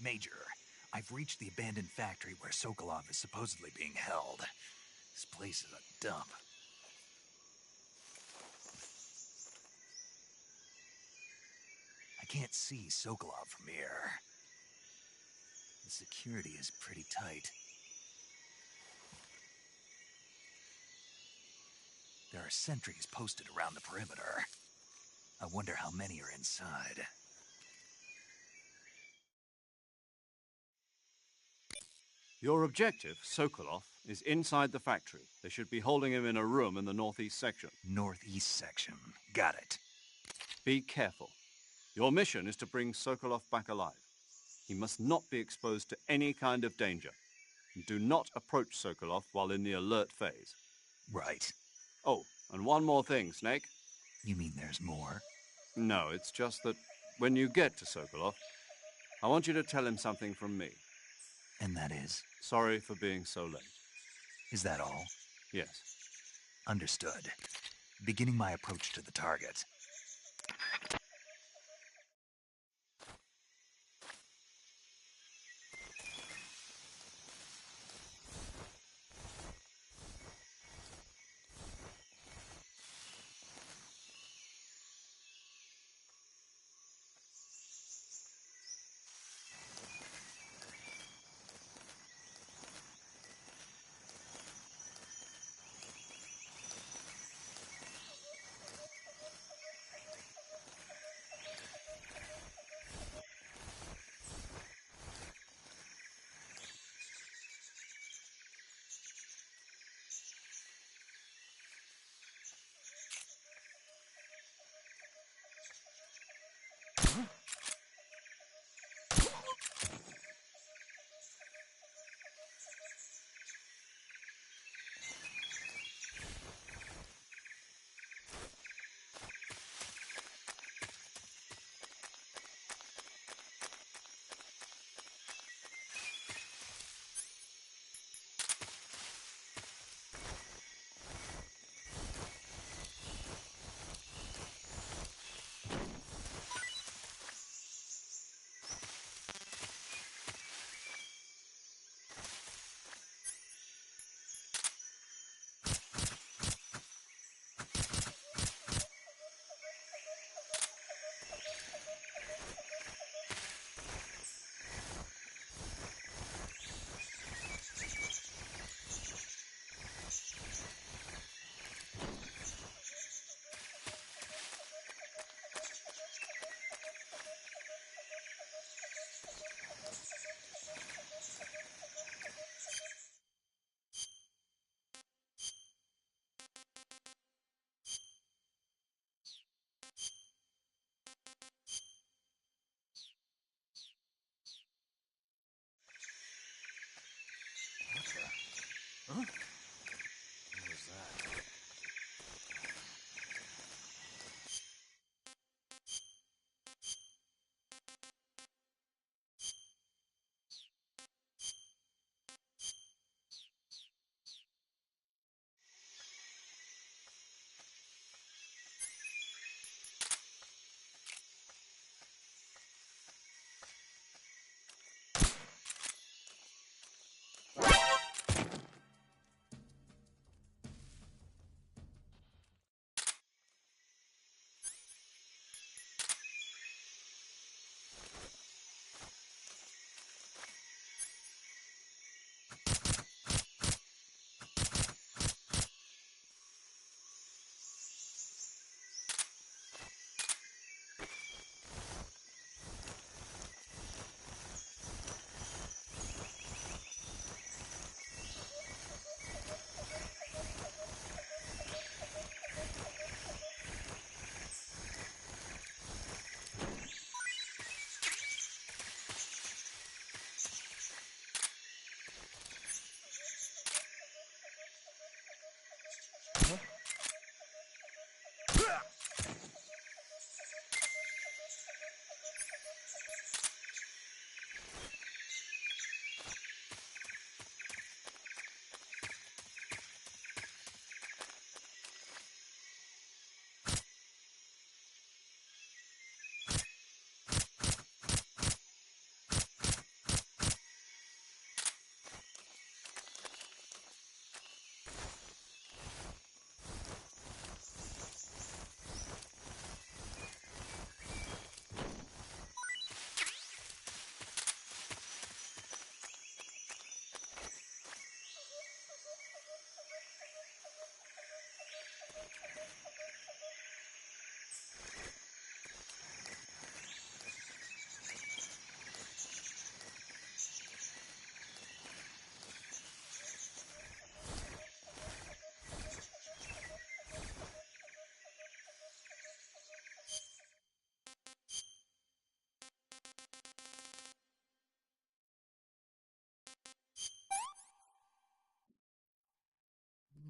Major, I've reached the abandoned factory where Sokolov is supposedly being held. This place is a dump. I can't see Sokolov from here. The security is pretty tight. There are sentries posted around the perimeter. I wonder how many are inside. Your objective, Sokolov, is inside the factory. They should be holding him in a room in the northeast section. Northeast section. Got it. Be careful. Your mission is to bring Sokolov back alive. He must not be exposed to any kind of danger. And do not approach Sokolov while in the alert phase. Right. Oh, and one more thing, Snake. You mean there's more? No, it's just that when you get to Sokolov, I want you to tell him something from me. And that is? Sorry for being so late. Is that all? Yes. Understood. Beginning my approach to the target.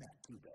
Not too bad.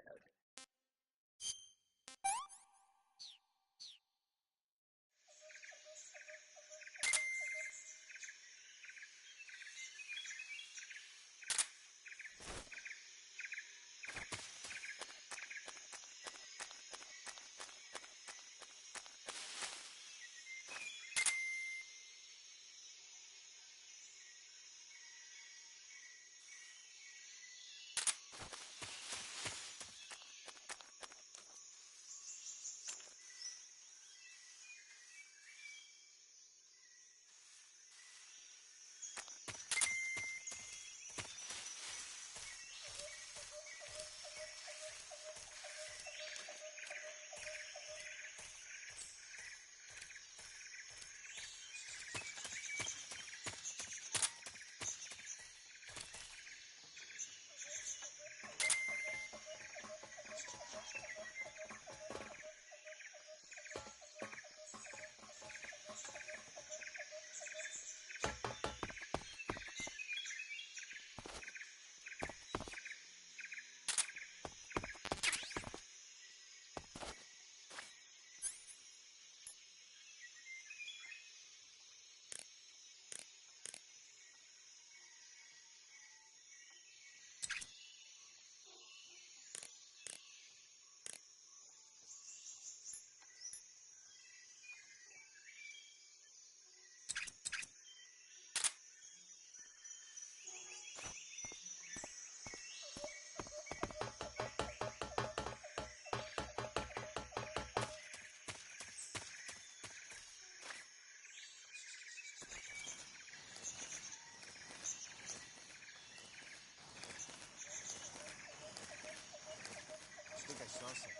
I think I saw something.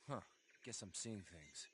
Huh. Guess I'm seeing things.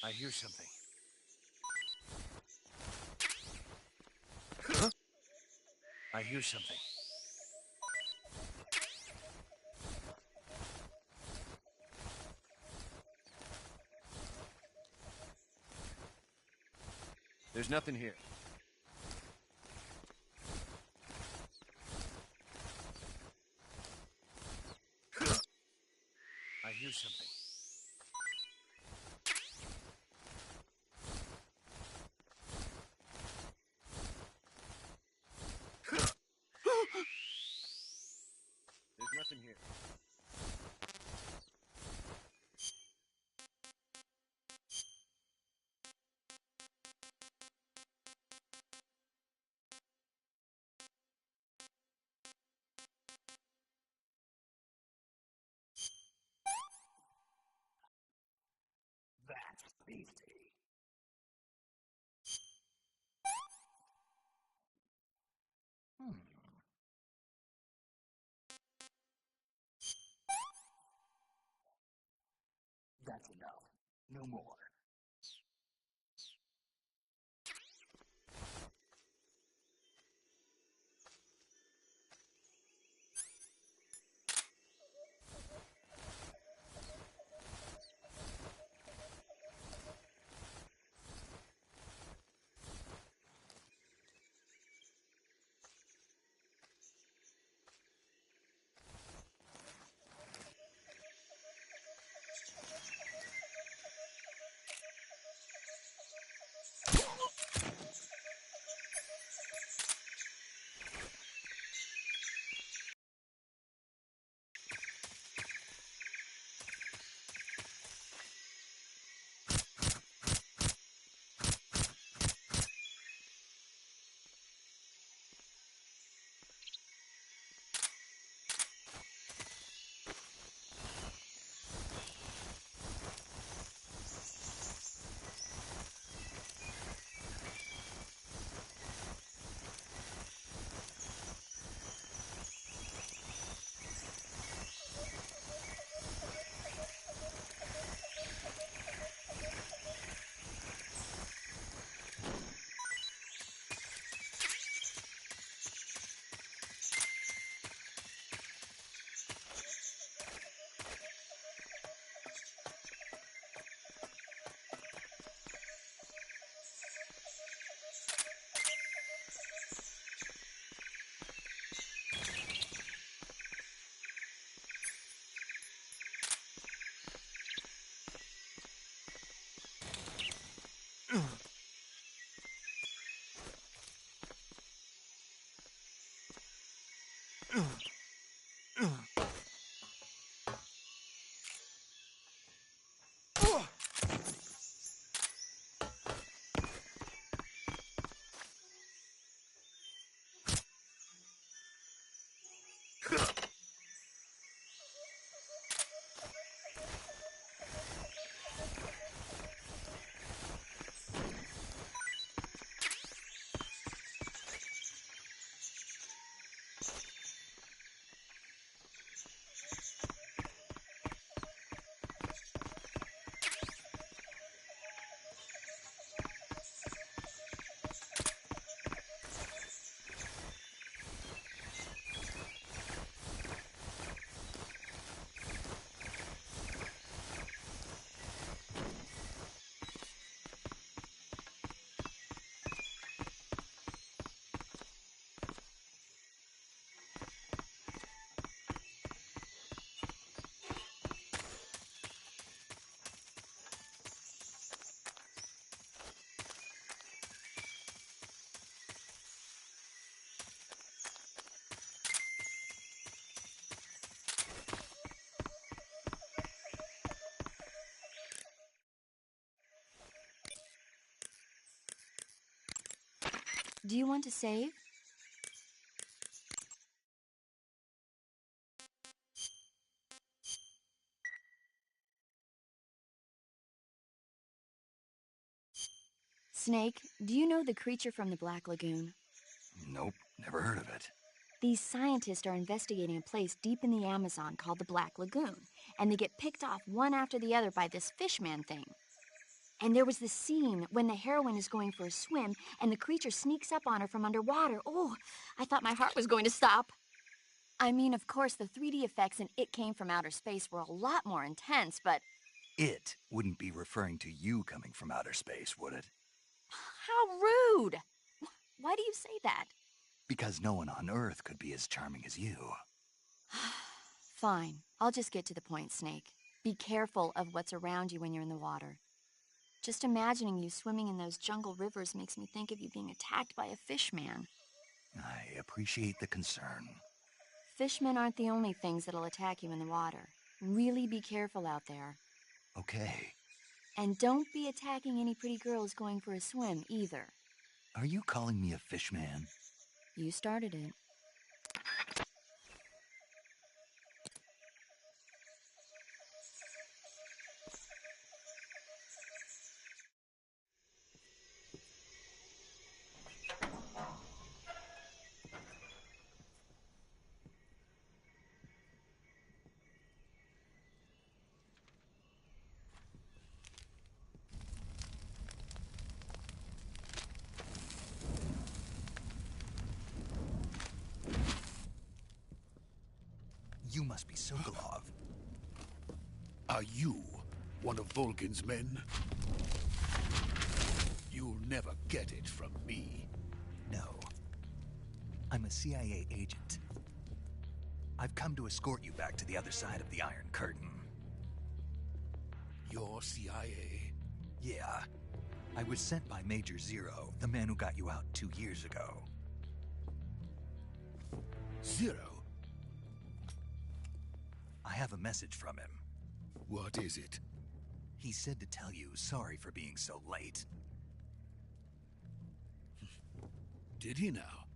I hear something. I hear something. There's nothing here. I hear something. There's nothing here. safety. That's enough. No more. Do you want to save? Snake, do you know the creature from the Black Lagoon? Nope, never heard of it. These scientists are investigating a place deep in the Amazon called the Black Lagoon, and they get picked off one after the other by this fishman thing. And there was this scene when the heroine is going for a swim and the creature sneaks up on her from underwater. Oh, I thought my heart was going to stop. I mean, of course, the 3D effects in It Came from Outer Space were a lot more intense, but... It wouldn't be referring to you coming from outer space, would it? How rude! Why do you say that? Because no one on Earth could be as charming as you. Fine, I'll just get to the point, Snake. Be careful of what's around you when you're in the water. Just imagining you swimming in those jungle rivers makes me think of you being attacked by a fishman. I appreciate the concern. Fishmen aren't the only things that'll attack you in the water. Really be careful out there. Okay. And don't be attacking any pretty girls going for a swim, either. Are you calling me a fishman? You started it. must be Sokolov. Are you one of Volgin's men? You'll never get it from me. No. I'm a CIA agent. I've come to escort you back to the other side of the Iron Curtain. You're CIA? Yeah. I was sent by Major Zero, the man who got you out 2 years ago. Zero? I have a message from him. What is it? He said to tell you sorry for being so late. Did he now?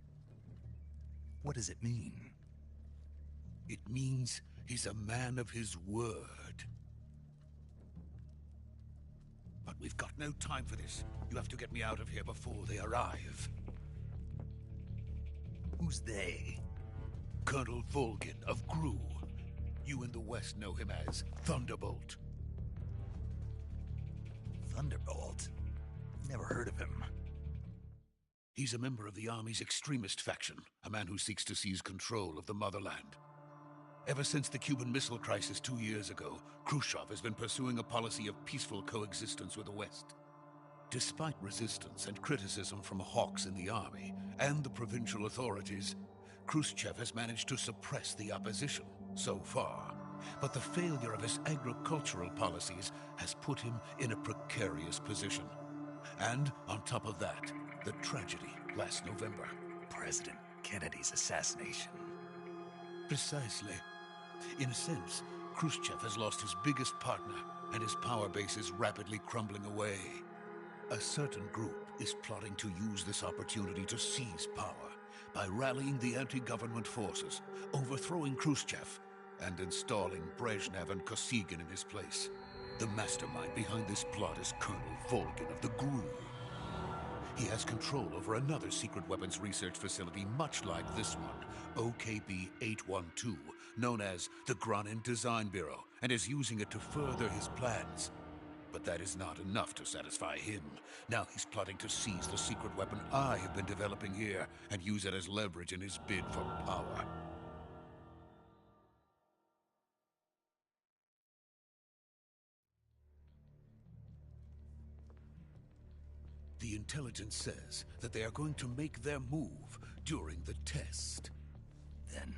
What does it mean? It means he's a man of his word. But we've got no time for this. You have to get me out of here before they arrive. Who's they? Colonel Volgin of Gru. You in the West know him as Thunderbolt. Thunderbolt? Never heard of him. He's a member of the Army's extremist faction, a man who seeks to seize control of the motherland. Ever since the Cuban Missile Crisis 2 years ago, Khrushchev has been pursuing a policy of peaceful coexistence with the West. Despite resistance and criticism from hawks in the army and the provincial authorities, Khrushchev has managed to suppress the opposition so far. But the failure of his agricultural policies has put him in a precarious position. And on top of that, the tragedy last November. President Kennedy's assassination. Precisely. In a sense, Khrushchev has lost his biggest partner, and his power base is rapidly crumbling away. A certain group is plotting to use this opportunity to seize power by rallying the anti-government forces, overthrowing Khrushchev, and installing Brezhnev and Kosygin in his place. The mastermind behind this plot is Colonel Volgin of the GRU. He has control over another secret weapons research facility much like this one, OKB-812, known as the Gronin Design Bureau, and is using it to further his plans. But that is not enough to satisfy him. Now he's plotting to seize the secret weapon I have been developing here and use it as leverage in his bid for power. The intelligence says that they are going to make their move during the test. Then,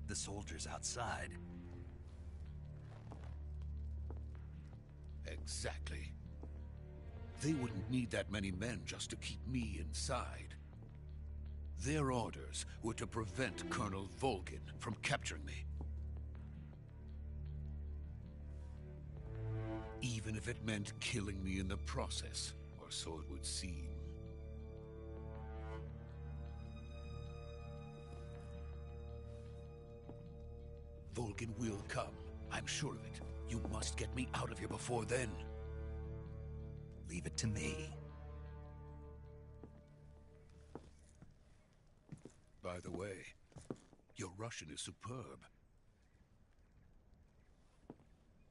the soldiers outside. Exactly. They wouldn't need that many men just to keep me inside. Their orders were to prevent Colonel Volgin from capturing me. Even if it meant killing me in the process, or so it would seem. Volgin will come. I'm sure of it. You must get me out of here before then. Leave it to me. By the way, your Russian is superb.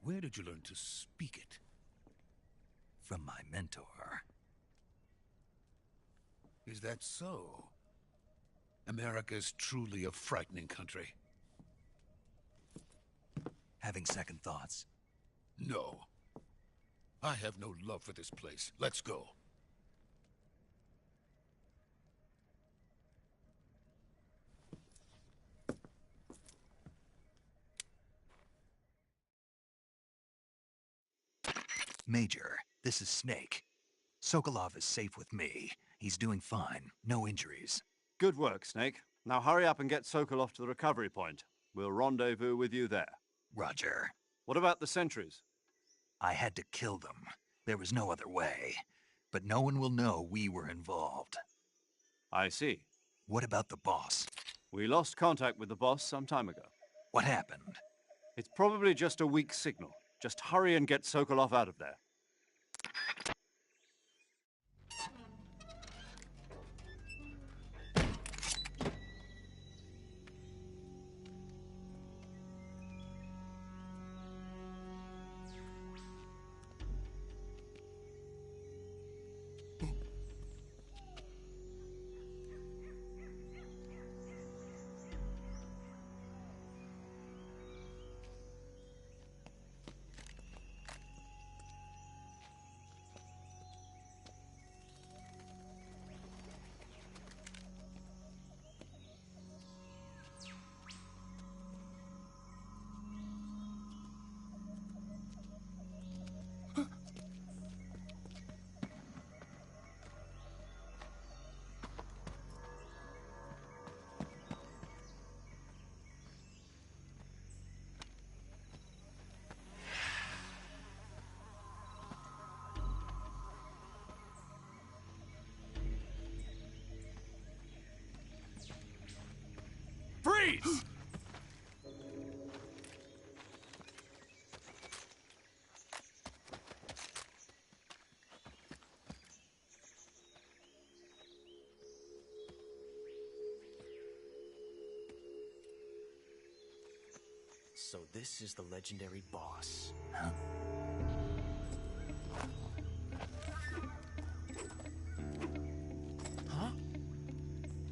Where did you learn to speak it? From my mentor. Is that so? America is truly a frightening country. Having second thoughts? No. I have no love for this place. Let's go. Major, this is Snake. Sokolov is safe with me. He's doing fine. No injuries. Good work, Snake. Now hurry up and get Sokolov to the recovery point. We'll rendezvous with you there. Roger. What about the sentries? I had to kill them. There was no other way. But no one will know we were involved. I see. What about the boss? We lost contact with the boss some time ago. What happened? It's probably just a weak signal. Just hurry and get Sokolov out of there. Please. So this is the legendary boss. Huh?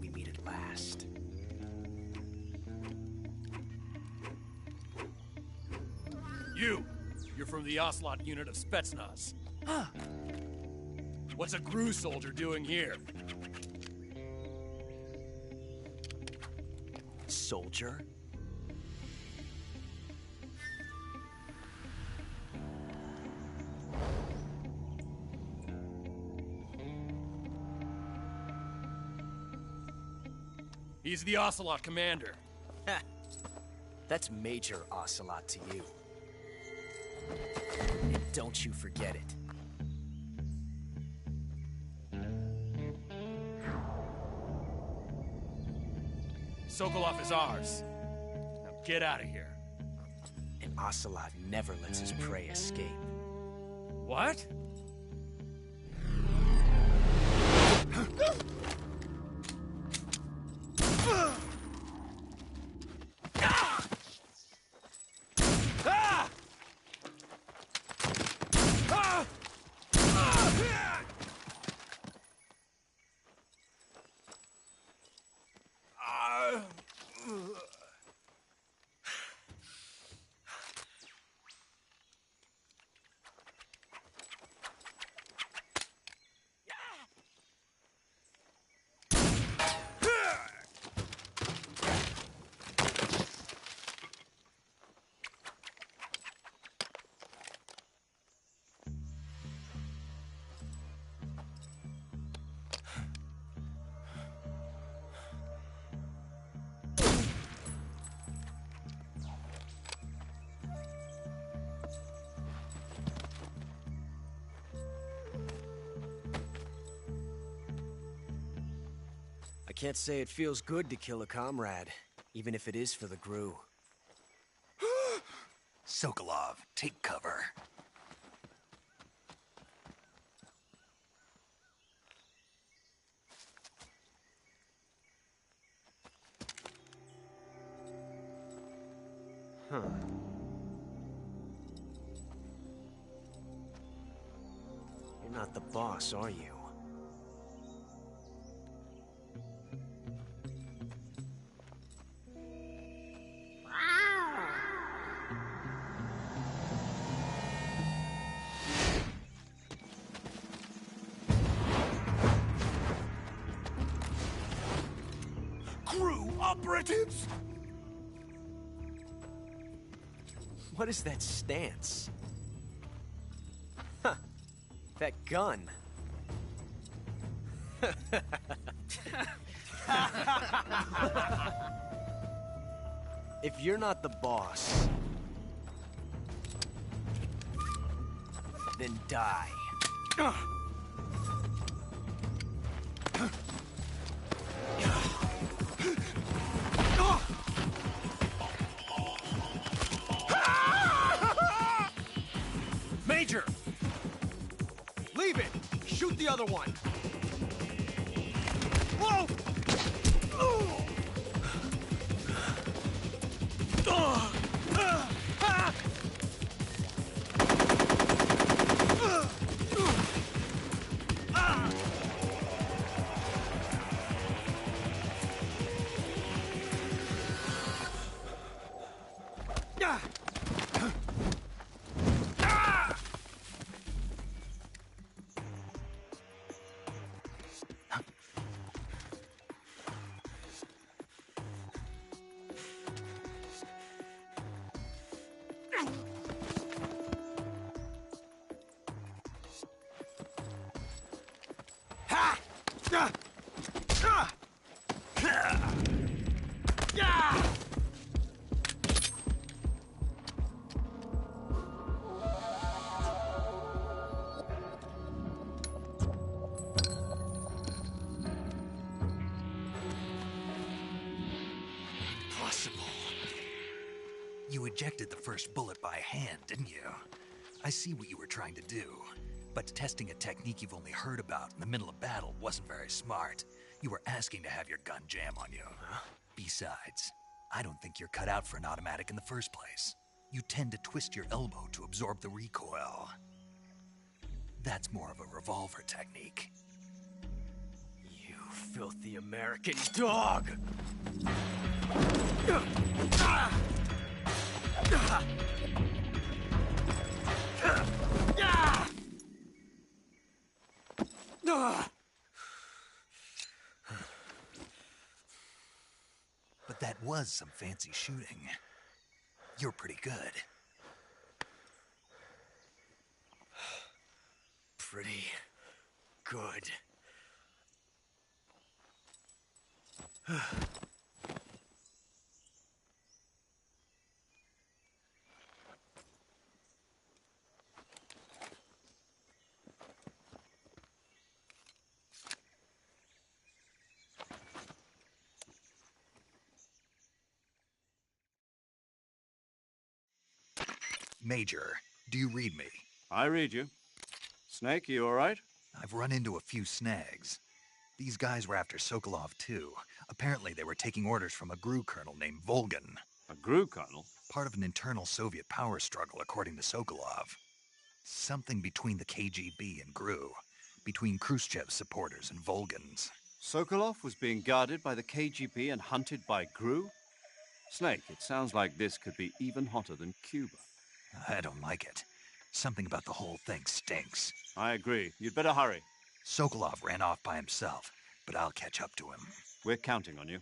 We meet at last. You're from the Ocelot unit of Spetsnaz. Huh. What's a GRU soldier doing here? Soldier? He's the Ocelot commander. Ha! That's Major Ocelot to you. And don't you forget it. Sokolov is ours. Now get out of here. And Ocelot never lets his prey escape. What? I can't say it feels good to kill a comrade, even if it is for the GRU. Sokolov, take cover. Huh. You're not the boss, are you? GRU operatives! What is that stance? Huh. That gun. If you're not the boss, then die. Major! Leave it! Shoot the other one! Whoa! ejected the first bullet by hand, didn't you? I see what you were trying to do. But testing a technique you've only heard about in the middle of battle wasn't very smart. You were asking to have your gun jam on you. Huh? Besides, I don't think you're cut out for an automatic in the first place. You tend to twist your elbow to absorb the recoil. That's more of a revolver technique. You filthy American dog! But that was some fancy shooting. You're pretty good. Pretty good. Major, do you read me? I read you. Snake, you all right? I've run into a few snags. These guys were after Sokolov too. Apparently they were taking orders from a GRU colonel named Volgan. A GRU colonel? Part of an internal Soviet power struggle, according to Sokolov. Something between the KGB and GRU. Between Khrushchev's supporters and Volgan's. Sokolov was being guarded by the KGB and hunted by GRU? Snake, it sounds like this could be even hotter than Cuba. I don't like it. Something about the whole thing stinks. I agree. You'd better hurry. Sokolov ran off by himself, but I'll catch up to him. We're counting on you.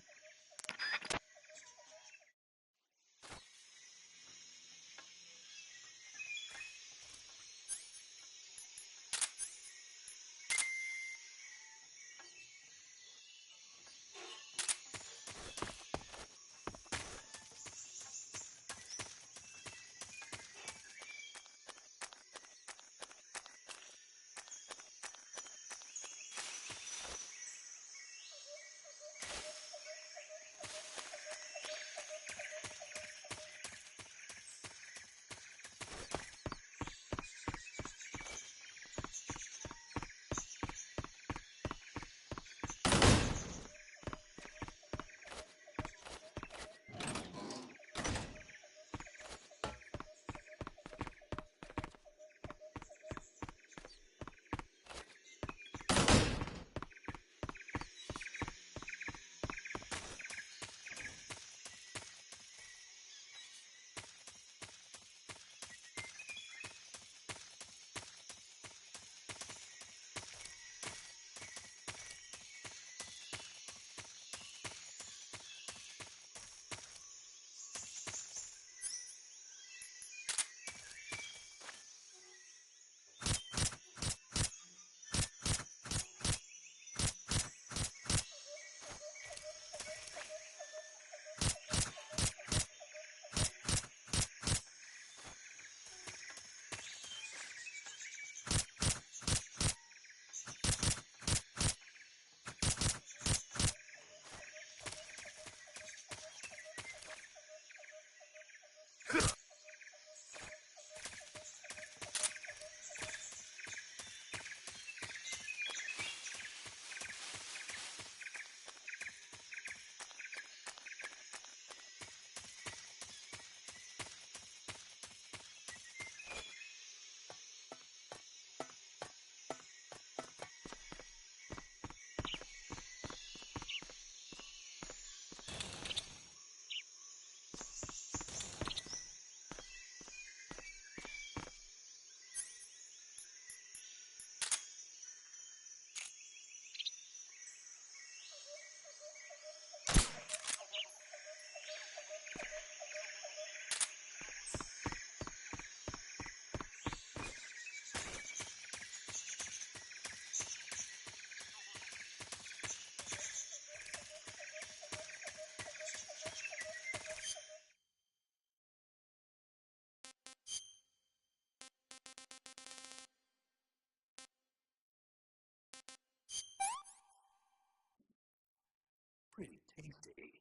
Pretty tasty.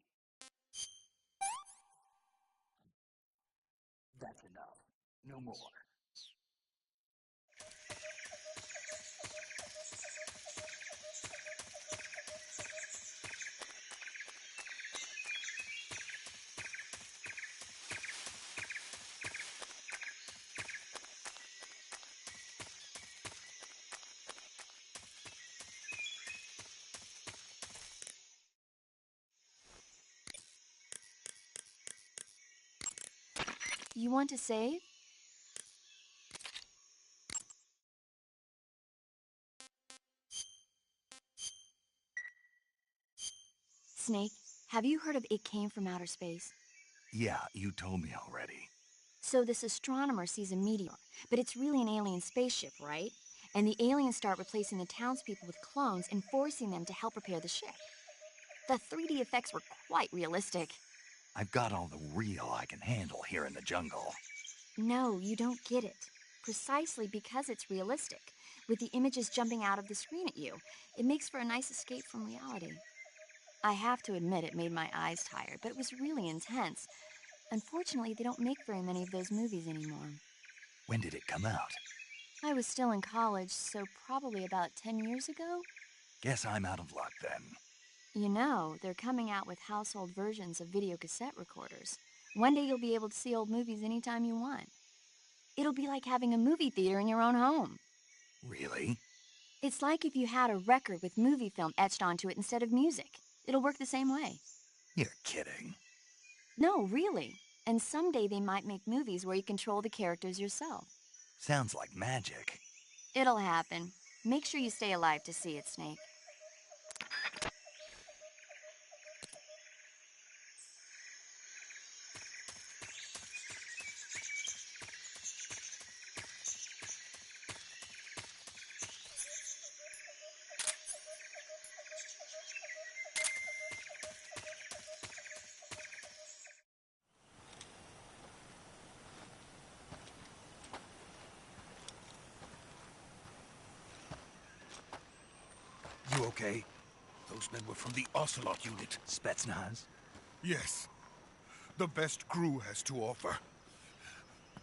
no more. You want to save? Snake, have you heard of It Came from Outer Space? Yeah, you told me already. So this astronomer sees a meteor, but it's really an alien spaceship, right? And the aliens start replacing the townspeople with clones and forcing them to help repair the ship. The 3D effects were quite realistic. I've got all the real I can handle here in the jungle. No, you don't get it. Precisely because it's realistic, with the images jumping out of the screen at you, it makes for a nice escape from reality. I have to admit it made my eyes tired, but it was really intense. Unfortunately, they don't make very many of those movies anymore. When did it come out? I was still in college, so probably about 10 years ago. Guess I'm out of luck then. You know, they're coming out with household versions of video cassette recorders. One day you'll be able to see old movies anytime you want. It'll be like having a movie theater in your own home. Really? It's like if you had a record with movie film etched onto it instead of music. It'll work the same way. You're kidding. No, really. And someday they might make movies where you control the characters yourself. Sounds like magic. It'll happen. Make sure you stay alive to see it, Snake. You okay? Those men were from the Ocelot unit. Spetsnaz? Yes. The best crew has to offer.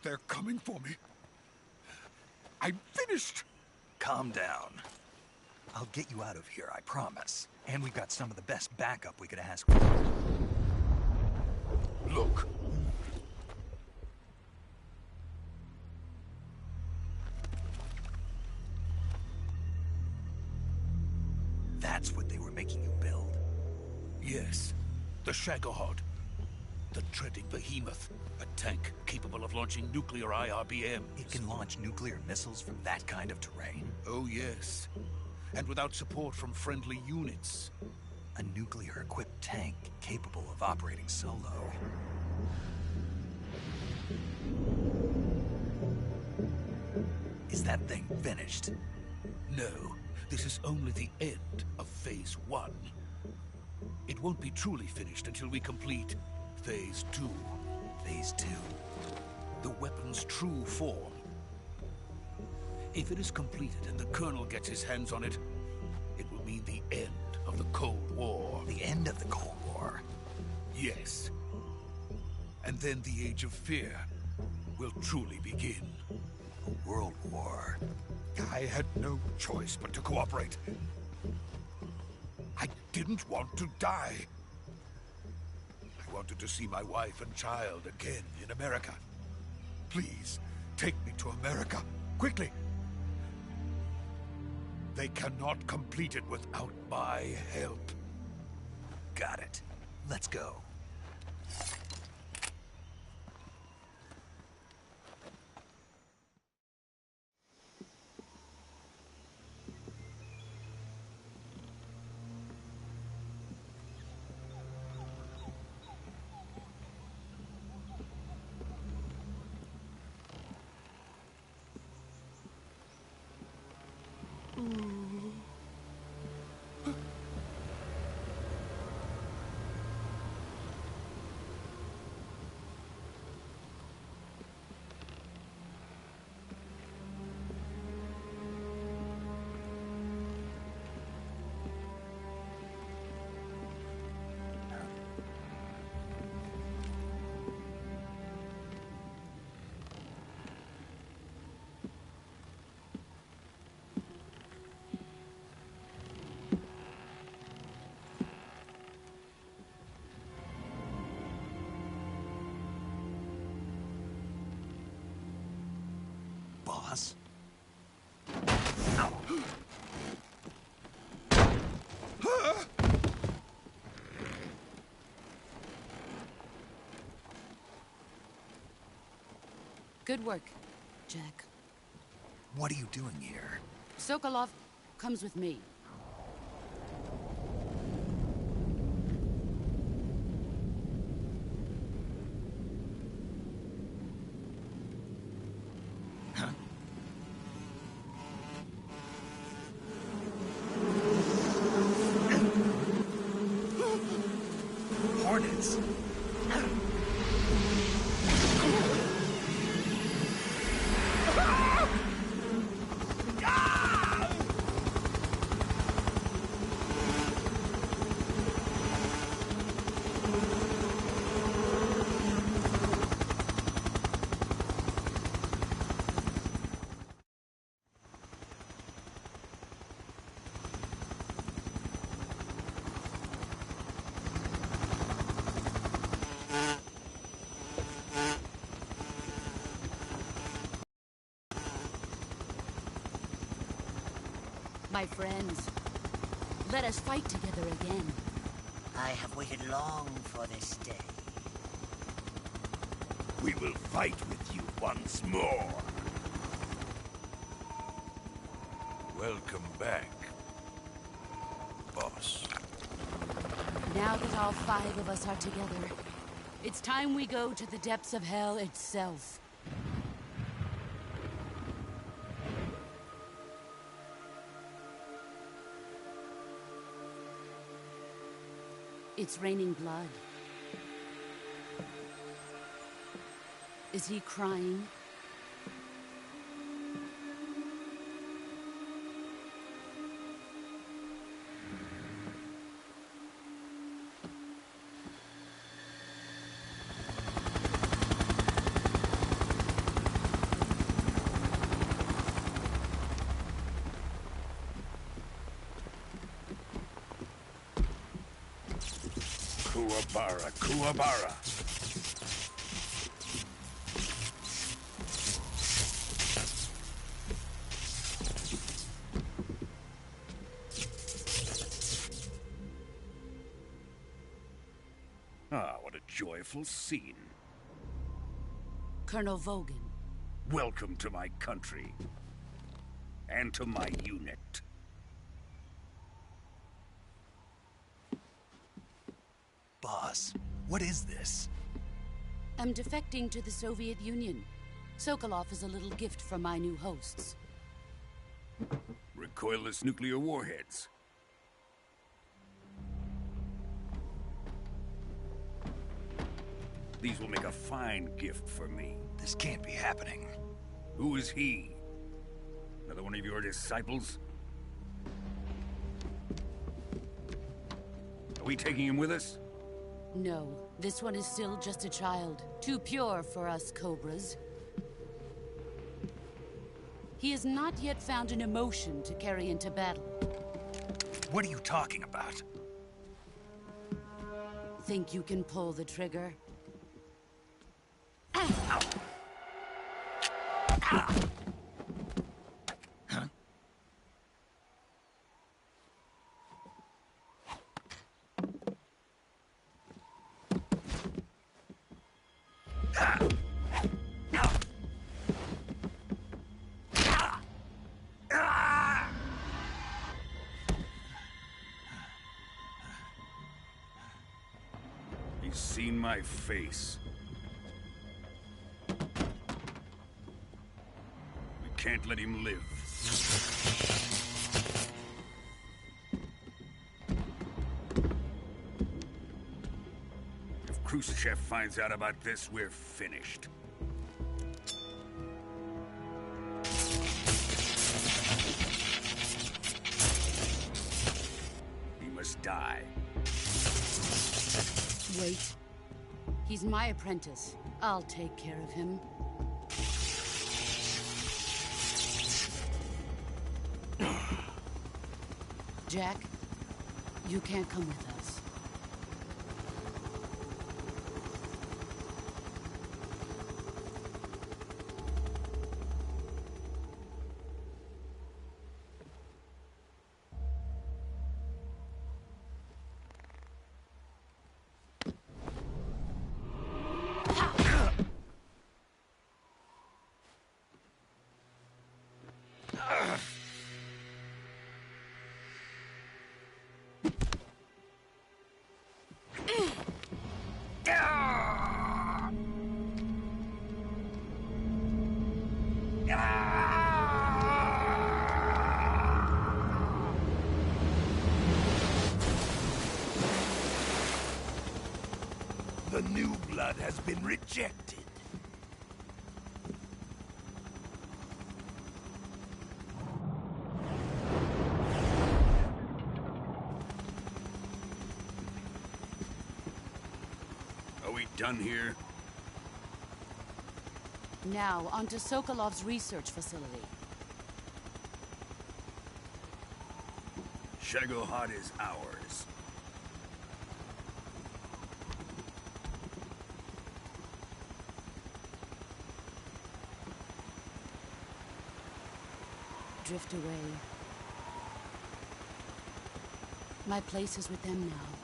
They're coming for me. I'm finished! Calm down. I'll get you out of here, I promise. And we've got some of the best backup we could ask for. Look. That's what they were making you build? Yes. The Shagohod. The treading behemoth. A tank capable of launching nuclear IRBMs. It can launch nuclear missiles from that kind of terrain? Oh, yes. And without support from friendly units. A nuclear-equipped tank capable of operating solo. Is that thing finished? No. This is only the end of Phase 1. It won't be truly finished until we complete Phase 2. Phase 2? The weapon's true form. If it is completed and the Colonel gets his hands on it, it will mean the end of the Cold War. The end of the Cold War? Yes. And then the Age of Fear will truly begin. A world war? I had no choice but to cooperate. I didn't want to die. I wanted to see my wife and child again in America. Please, take me to America, quickly. They cannot complete it without my help. Got it. Let's go. Good work, Jack. What are you doing here? Sokolov comes with me. Hornets? My friends, let us fight together again. I have waited long for this day. We will fight with you once more. Welcome back, boss. Now that all 5 of us are together, it's time we go to the depths of hell itself. It's raining blood. Is he crying? Kuwabara, Kuwabara. Ah, what a joyful scene. Colonel Vogan. Welcome to my country. And to my unit. Boss, what is this? I'm defecting to the Soviet Union. Sokolov is a little gift from my new hosts. Recoilless nuclear warheads. These will make a fine gift for me. This can't be happening. Who is he? Another one of your disciples? Are we taking him with us? No, this one is still just a child. Too pure for us Cobras. He has not yet found an emotion to carry into battle. What are you talking about? Think you can pull the trigger? He's seen my face. We can't let him live. If Khrushchev finds out about this, we're finished. He must die. Wait. He's my apprentice. I'll take care of him. Jack, you can't come with us. The new blood has been rejected. Are we done here? Now, on to Sokolov's research facility. Shagohod is ours. Drift away. My place is with them now.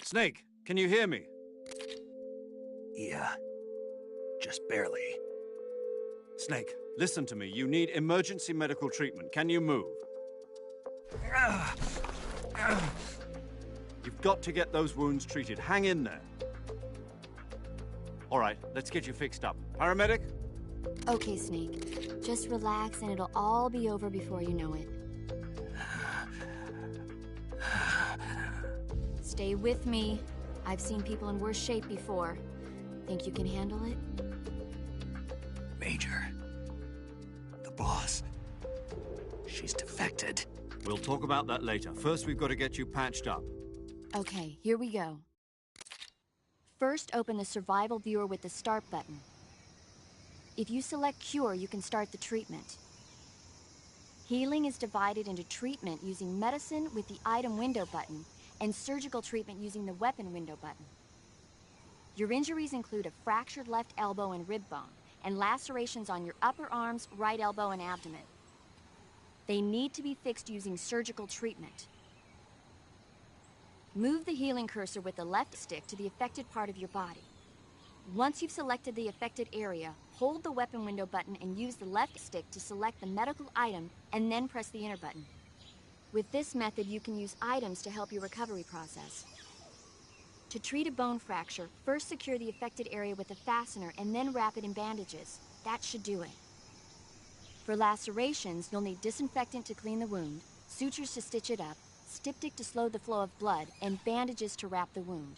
Snake, can you hear me? Yeah. Just barely. Snake, listen to me. You need emergency medical treatment. Can you move? You've got to get those wounds treated. Hang in there. All right, let's get you fixed up. Paramedic? Okay, Snake. Just relax and it'll all be over before you know it. Stay with me. I've seen people in worse shape before. Think you can handle it? Major. The boss. She's defected. We'll talk about that later. First, we've got to get you patched up. Okay, here we go. First, open the survival viewer with the start button. If you select cure, you can start the treatment. Healing is divided into treatment using medicine with the item window button and surgical treatment using the weapon window button. Your injuries include a fractured left elbow and rib bone, and lacerations on your upper arms, right elbow, and abdomen. They need to be fixed using surgical treatment. Move the healing cursor with the left stick to the affected part of your body. Once you've selected the affected area, hold the weapon window button and use the left stick to select the medical item, and then press the enter button. With this method, you can use items to help your recovery process. To treat a bone fracture, first secure the affected area with a fastener and then wrap it in bandages. That should do it. For lacerations, you'll need disinfectant to clean the wound, sutures to stitch it up, styptic to slow the flow of blood, and bandages to wrap the wound.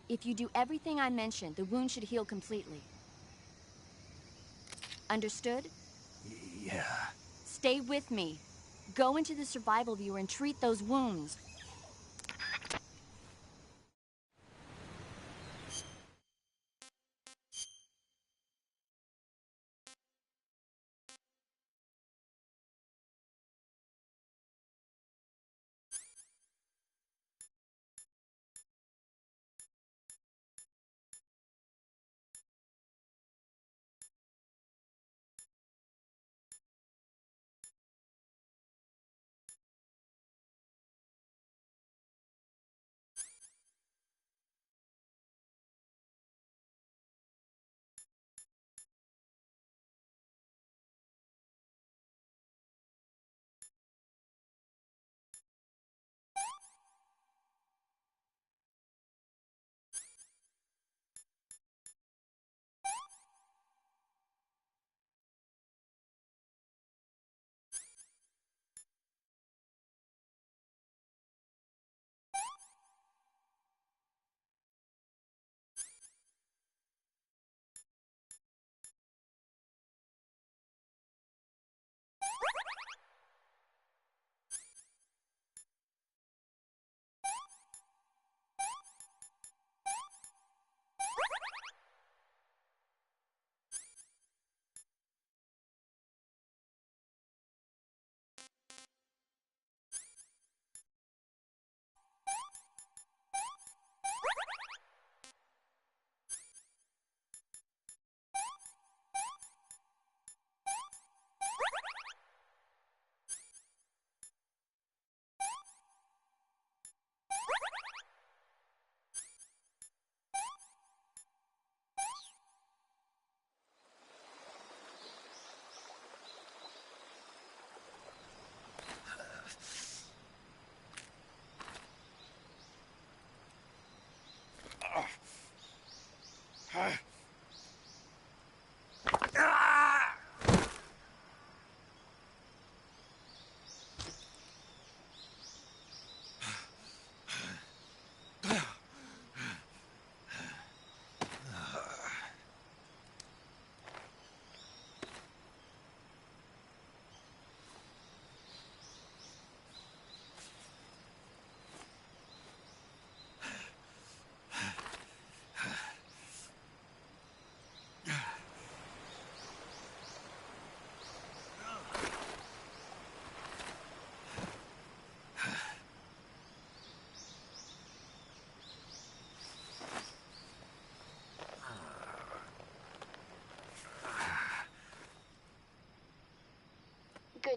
If you do everything I mentioned, the wound should heal completely. Understood? Yeah. Stay with me. Go into the survival viewer and treat those wounds.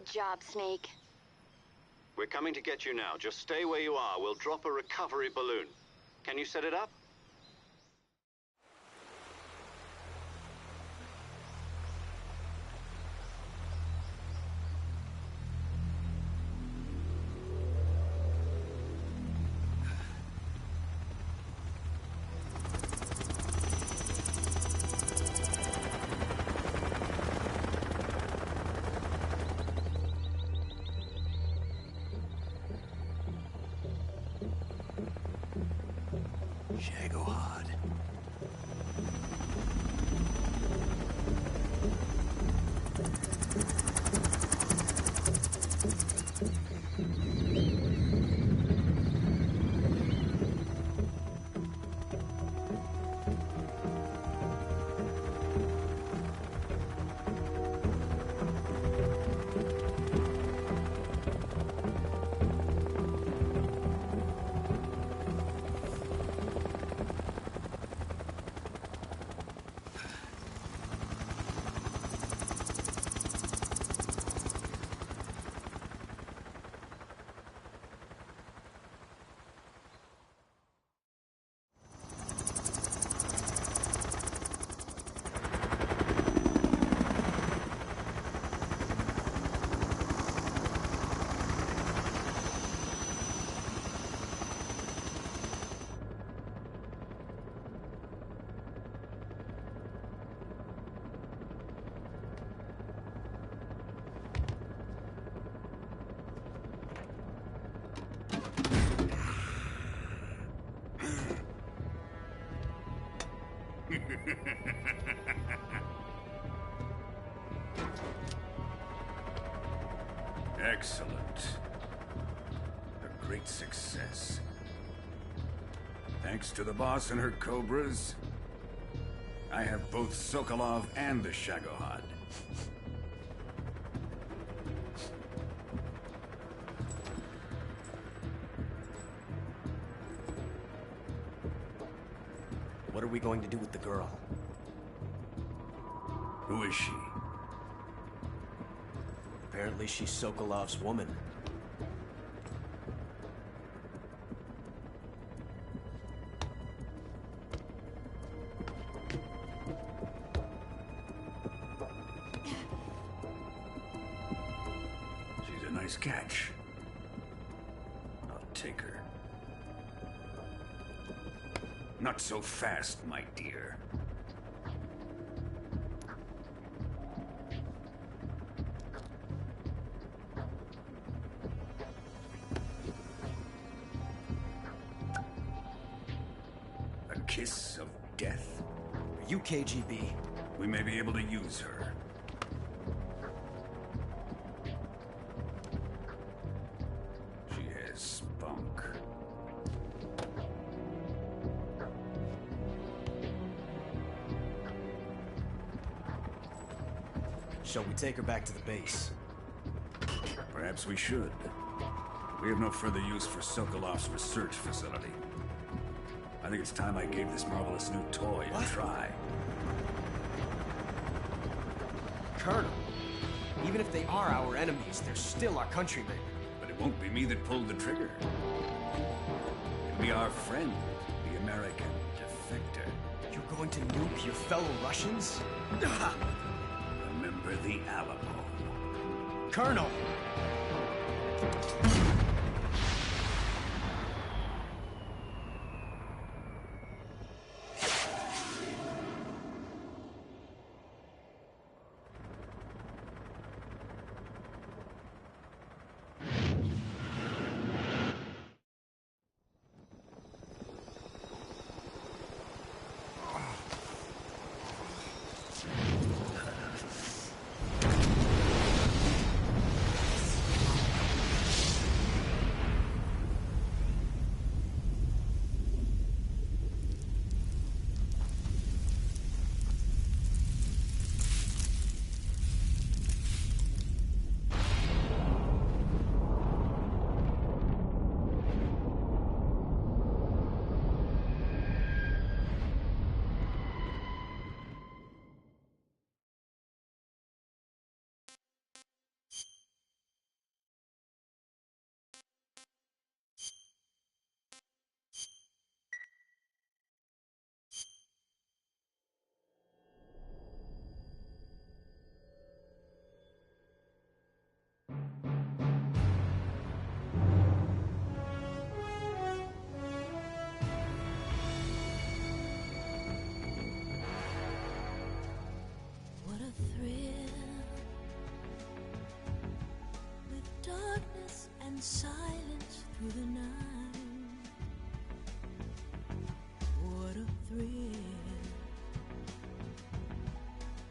Good job, Snake. We're coming to get you now. Just stay where you are. We'll drop a recovery balloon. Can you set it up? Shagohod. Excellent. A great success. Thanks to the boss and her cobras, I have both Sokolov and the Shagohod. What are we going to do with the girl? Who is she? Apparently she's Sokolov's woman. She's a nice catch. I'll take her. Not so fast, my dear. A kiss of death. Are you KGB? We may be able to use her. She has spunk. Shall we take her back to the base? Perhaps we should. We have no further use for Sokolov's research facility. I think it's time I gave this marvelous new toy a try. Colonel, even if they are our enemies, they're still our countrymen. But it won't be me that pulled the trigger. It'll be our friend, the American defector. You're going to nuke your fellow Russians? Remember the Alamo. Colonel! through the night. What a thrill.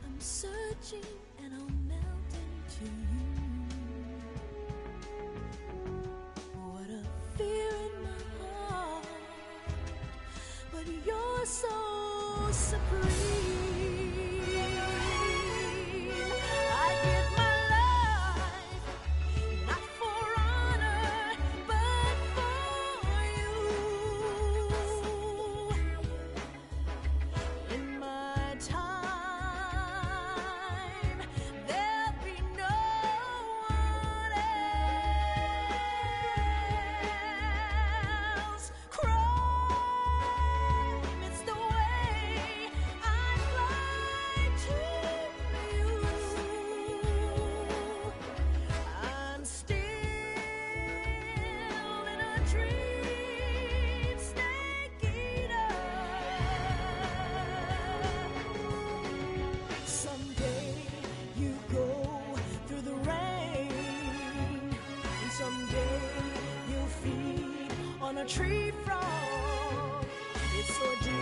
I'm searching and I'll melt into you. What a fear in my heart, but you're so supreme. I give my life, not for honor, but for you. In my time, there'll be no one else. Crime, it's the way I fly to you. I'm still in a dream, snake eater. Someday you go through the rain, and someday you'll feed on a tree frog. It's ordeal,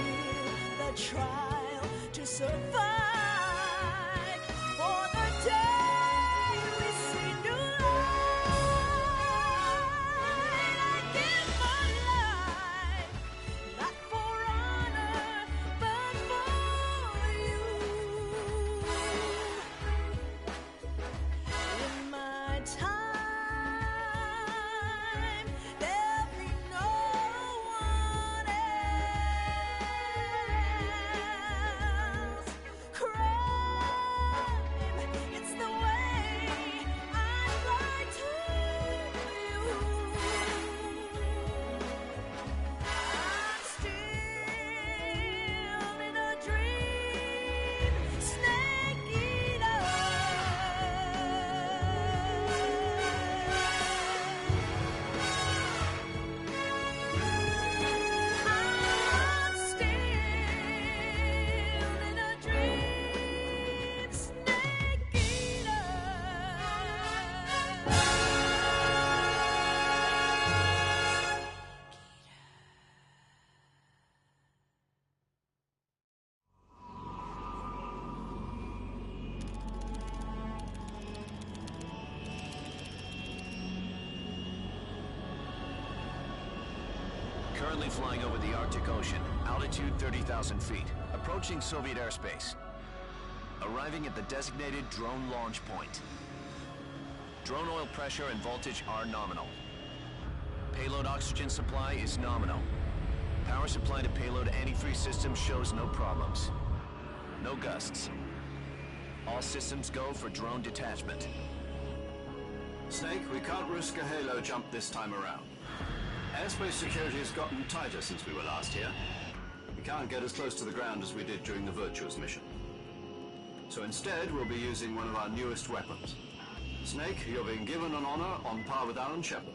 the trial to survive for the day we see new light. I give my life, not for honor, but for you. In my time, there'll be no one else. Crime, it's the way I fly to you. I'm still in a dream, snake eater. I'm still in a dream, snake eater. Currently flying over the Arctic Ocean, altitude 30,000 feet, approaching Soviet airspace. Arriving at the designated drone launch point. Drone oil pressure and voltage are nominal. Payload oxygen supply is nominal. Power supply to payload antifreeze system shows no problems. No gusts. All systems go for drone detachment. Snake, we can't risk a halo jump this time around. Airspace security has gotten tighter since we were last here. We can't get as close to the ground as we did during the Virtuous mission. So instead, we'll be using one of our newest weapons. Snake, you're being given an honor on par with Alan Shepard.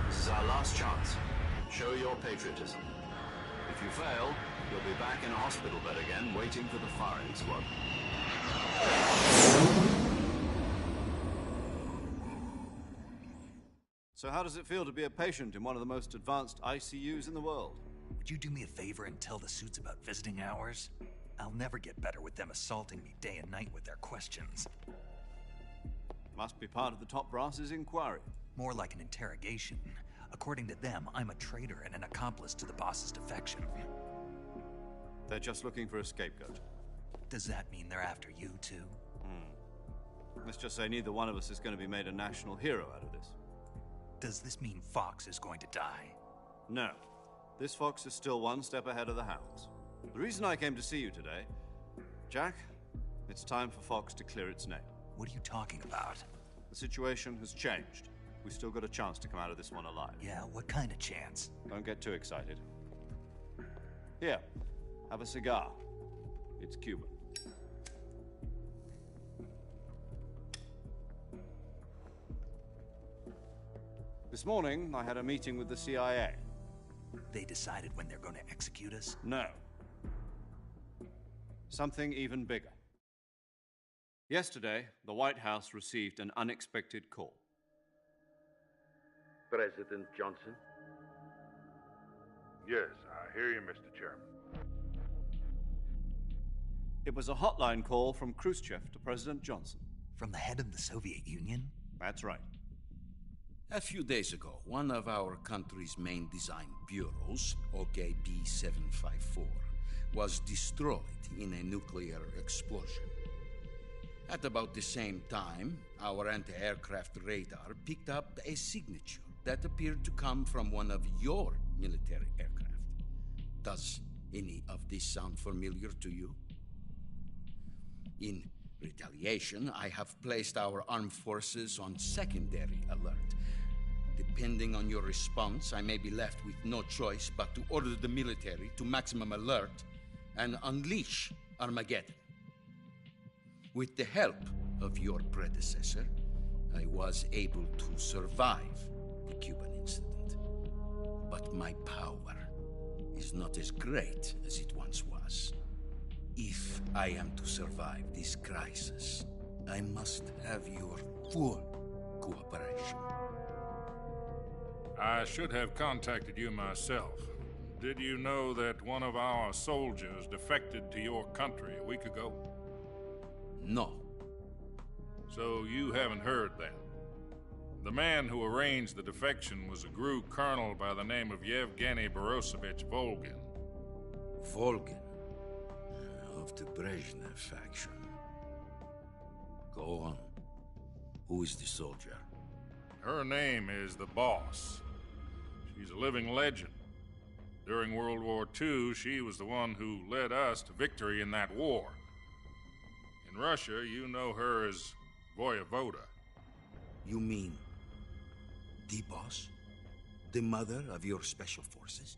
This is our last chance. Show your patriotism. If you fail, you'll be back in a hospital bed again, waiting for the firing squad. So how does it feel to be a patient in one of the most advanced ICUs in the world? Would you do me a favor and tell the suits about visiting hours? I'll never get better with them assaulting me day and night with their questions. Must be part of the top brass's inquiry. More like an interrogation. According to them, I'm a traitor and an accomplice to the boss's defection. They're just looking for a scapegoat. Does that mean they're after you too? Let's just say neither one of us is going to be made a national hero out of this. Does this mean Fox is going to die? No. This fox is still one step ahead of the hounds. The reason I came to see you today, Jack, it's time for Fox to clear its name. What are you talking about? The situation has changed. We've still got a chance to come out of this one alive. Yeah, what kind of chance? Don't get too excited. Here, have a cigar. It's Cuban. This morning, I had a meeting with the CIA. They decided when they're going to execute us? No. Something even bigger. Yesterday, the White House received an unexpected call. President Johnson? Yes, I hear you, Mr. Chairman. It was a hotline call from Khrushchev to President Johnson. From the head of the Soviet Union? That's right. A few days ago, one of our country's main design bureaus, OKB 754, was destroyed in a nuclear explosion. At about the same time, our anti-aircraft radar picked up a signature that appeared to come from one of your military aircraft. Does any of this sound familiar to you? In retaliation, I have placed our armed forces on secondary alert. Depending on your response, I may be left with no choice but to order the military to maximum alert and unleash Armageddon. With the help of your predecessor, I was able to survive the Cuban incident. But my power is not as great as it once was. If I am to survive this crisis, I must have your full cooperation. I should have contacted you myself. Did you know that one of our soldiers defected to your country a week ago? No. So you haven't heard that. The man who arranged the defection was a GRU colonel by the name of Yevgeny Borosovich Volgin. Volgin? Of the Brezhnev faction. Go on. Who is the soldier? Her name is the Boss. She's a living legend. During World War II, she was the one who led us to victory in that war. In Russia, you know her as Voyevoda. You mean the Boss? The mother of your special forces?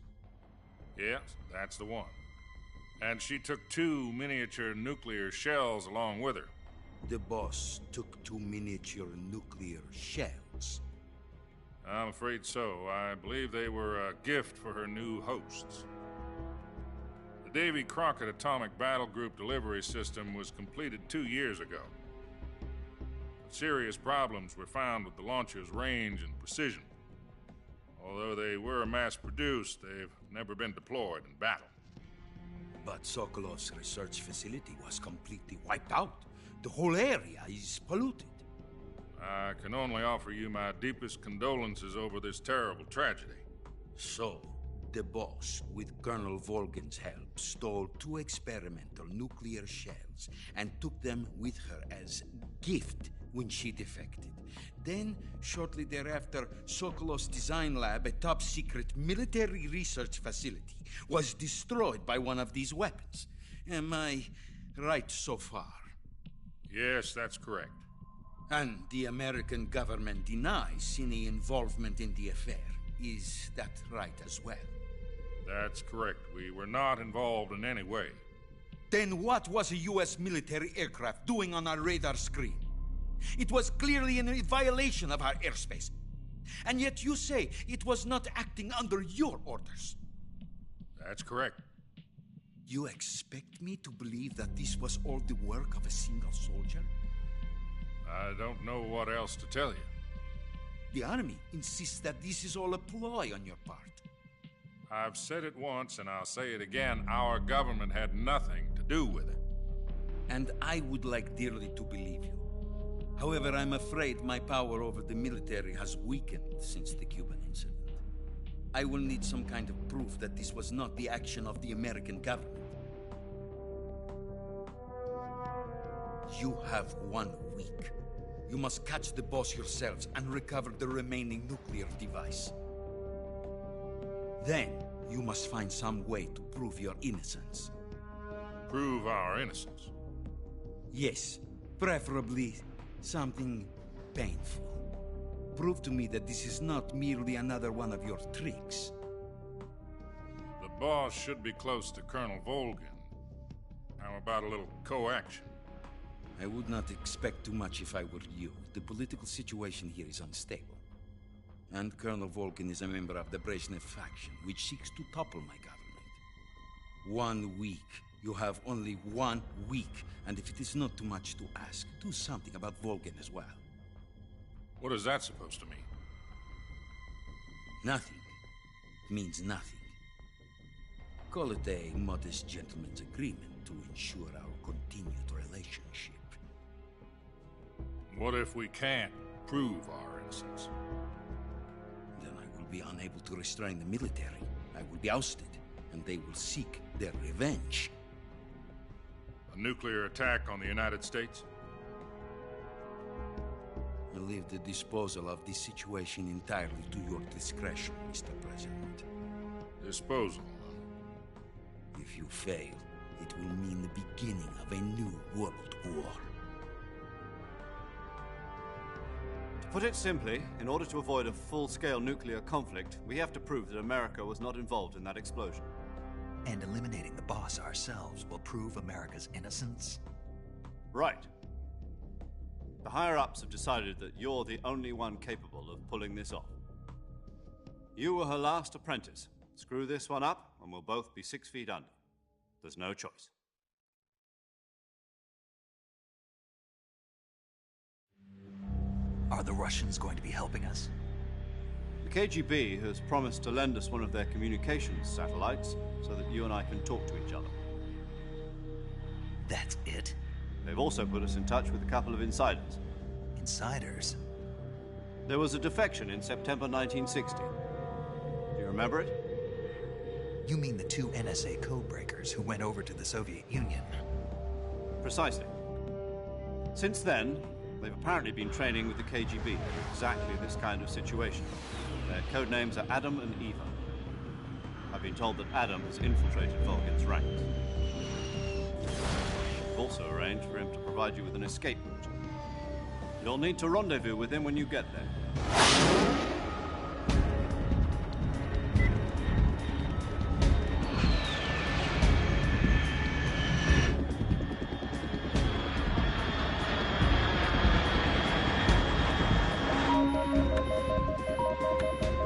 Yes, that's the one. And she took 2 miniature nuclear shells along with her. The Boss took 2 miniature nuclear shells? I'm afraid so. I believe they were a gift for her new hosts. The Davy Crockett Atomic Battle Group delivery system was completed 2 years ago. Serious problems were found with the launcher's range and precision. Although they were mass-produced, they've never been deployed in battle. But Sokolov's research facility was completely wiped out. The whole area is polluted. I can only offer you my deepest condolences over this terrible tragedy. So, the Boss, with Colonel Volgin's help, stole 2 experimental nuclear shells and took them with her as gift when she defected. Then, shortly thereafter, Sokolov's design lab, a top-secret military research facility, was destroyed by one of these weapons. Am I right so far? Yes, that's correct. And the American government denies any involvement in the affair. Is that right as well? That's correct. We were not involved in any way. Then what was a U.S. military aircraft doing on our radar screen? It was clearly in violation of our airspace. And yet you say it was not acting under your orders. That's correct. You expect me to believe that this was all the work of a single soldier? I don't know what else to tell you. The Army insists that this is all a ploy on your part. I've said it once and I'll say it again. Our government had nothing to do with it. And I would like dearly to believe you. However, I'm afraid my power over the military has weakened since the Cuban incident. I will need some kind of proof that this was not the action of the American government. You have 1 week. You must catch the Boss yourselves and recover the remaining nuclear device. Then, you must find some way to prove your innocence. Prove our innocence? Yes, preferably something painful. Prove to me that this is not merely another one of your tricks. The Boss should be close to Colonel Volgin. How about a little co-action? I would not expect too much if I were you. The political situation here is unstable. And Colonel Volgin is a member of the Brezhnev faction, which seeks to topple my government. 1 week. You have only 1 week. And if it is not too much to ask, do something about Volgin as well. What is that supposed to mean? Nothing means nothing. Call it a modest gentleman's agreement to ensure our continued relationship. What if we can't prove our innocence? Then I will be unable to restrain the military. I will be ousted, and they will seek their revenge. A nuclear attack on the United States? I leave the disposal of this situation entirely to your discretion, Mr. President. Disposal? If you fail, it will mean the beginning of a new world war. To put it simply, in order to avoid a full-scale nuclear conflict, we have to prove that America was not involved in that explosion. And eliminating the boss ourselves will prove America's innocence? Right. The higher-ups have decided that you're the only one capable of pulling this off. You were her last apprentice. Screw this one up, and we'll both be 6 feet under. There's no choice. Are the Russians going to be helping us? The KGB has promised to lend us one of their communications satellites so that you and I can talk to each other. That's it? They've also put us in touch with a couple of insiders. Insiders? There was a defection in September 1960. Do you remember it? You mean the 2 NSA codebreakers who went over to the Soviet Union? Precisely. Since then, they've apparently been training with the KGB in exactly this kind of situation. Their code names are Adam and Eva. I've been told that Adam has infiltrated Volgin's ranks. We've also arranged for him to provide you with an escape route. You'll need to rendezvous with him when you get there.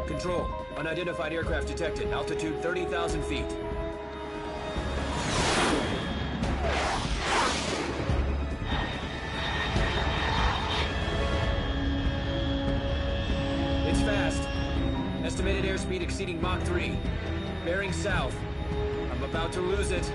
Control. Unidentified aircraft detected. Altitude 30,000 feet. It's fast. Estimated airspeed exceeding Mach 3. Bearing south. I'm about to lose it.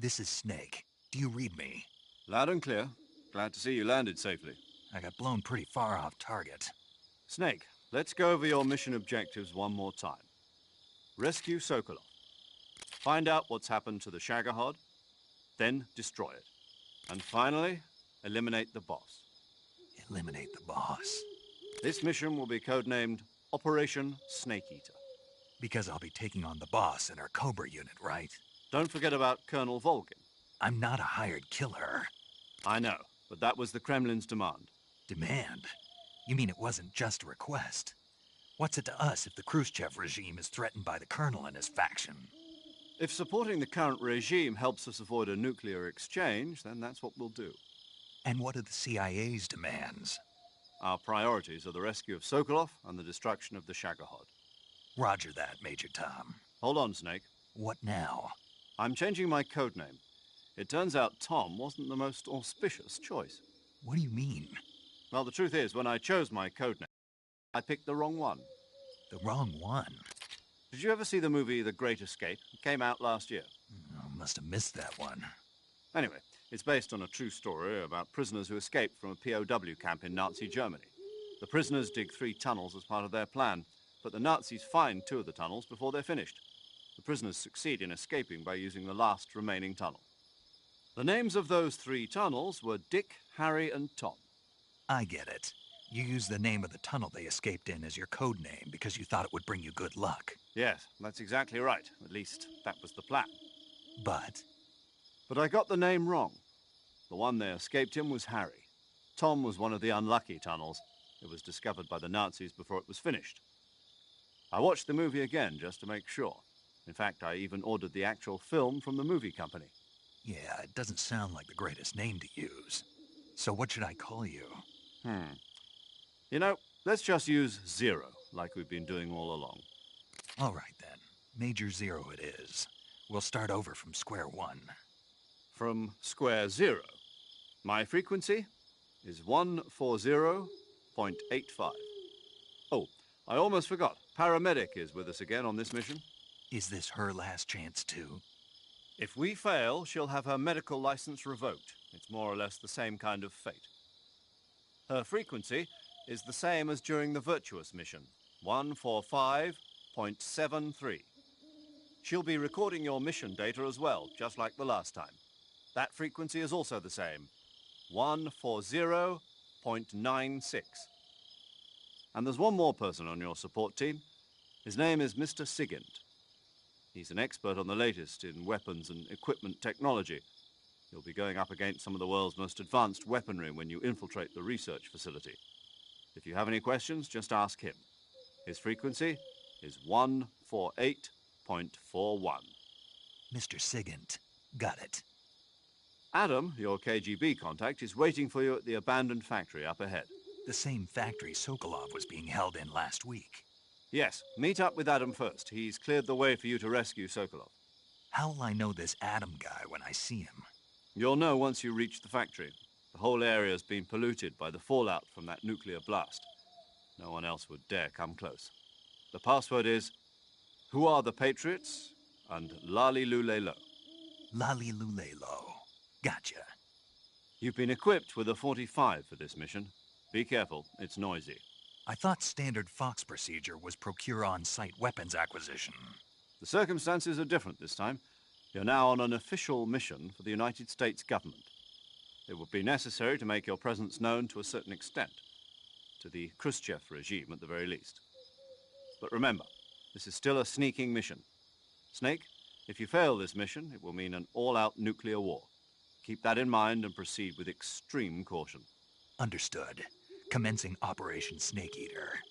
This is Snake. Do you read me? Loud and clear. Glad to see you landed safely. I got blown pretty far off target. Snake, let's go over your mission objectives one more time. Rescue Sokolov. Find out what's happened to the Shagohod, then destroy it. And finally, eliminate the boss. Eliminate the boss? This mission will be codenamed Operation Snake Eater. Because I'll be taking on the boss in our Cobra unit, right? Don't forget about Colonel Volgin. I'm not a hired killer. I know, but that was the Kremlin's demand. Demand? You mean it wasn't just a request? What's it to us if the Khrushchev regime is threatened by the Colonel and his faction? If supporting the current regime helps us avoid a nuclear exchange, then that's what we'll do. And what are the CIA's demands? Our priorities are the rescue of Sokolov and the destruction of the Shagohod. Roger that, Major Tom. Hold on, Snake. What now? I'm changing my codename. It turns out Tom wasn't the most auspicious choice. What do you mean? Well, the truth is, when I chose my codename, I picked the wrong one. The wrong one? Did you ever see the movie The Great Escape? It came out last year. Oh, must have missed that one. Anyway, it's based on a true story about prisoners who escaped from a POW camp in Nazi Germany. The prisoners dig 3 tunnels as part of their plan, but the Nazis find 2 of the tunnels before they're finished. The prisoners succeed in escaping by using the last remaining tunnel. The names of those 3 tunnels were Dick, Harry, and Tom. I get it. You used the name of the tunnel they escaped in as your code name because you thought it would bring you good luck. Yes, that's exactly right. At least, that was the plan. But I got the name wrong. The one they escaped in was Harry. Tom was one of the unlucky tunnels. It was discovered by the Nazis before it was finished. I watched the movie again just to make sure. In fact, I even ordered the actual film from the movie company. yeah, it doesn't sound like the greatest name to use. So what should I call you? You know, let's just use Zero, like we've been doing all along. All right, then. Major Zero it is. We'll start over from square one. From square 0. My frequency is 140.85. Oh, I almost forgot. Paramedic is with us again on this mission. Is this her last chance, too? If we fail, she'll have her medical license revoked. It's more or less the same kind of fate. Her frequency is the same as during the Virtuous mission, 145.73. She'll be recording your mission data as well, just like the last time. That frequency is also the same, 140.96. And there's one more person on your support team. His name is Mr. Sigint. He's an expert on the latest in weapons and equipment technology. You'll be going up against some of the world's most advanced weaponry when you infiltrate the research facility. If you have any questions, just ask him. His frequency is 148.41. Mr. Sigint. Got it. Adam, your KGB contact, is waiting for you at the abandoned factory up ahead. The same factory Sokolov was being held in last week. Yes, meet up with Adam first. He's cleared the way for you to rescue Sokolov. How will I know this Adam guy when I see him? You'll know once you reach the factory. The whole area's been polluted by the fallout from that nuclear blast. No one else would dare come close. The password is, "Who are the Patriots?" and Lali Lule Lo. Lali Lule Lo. Gotcha. You've been equipped with a 45 for this mission. Be careful, it's noisy. I thought standard Fox procedure was procure on-site weapons acquisition. The circumstances are different this time. You're now on an official mission for the United States government. It would be necessary to make your presence known to a certain extent, to the Khrushchev regime at the very least. But remember, this is still a sneaking mission. Snake, if you fail this mission, it will mean an all-out nuclear war. Keep that in mind and proceed with extreme caution. Understood. Commencing Operation Snake Eater.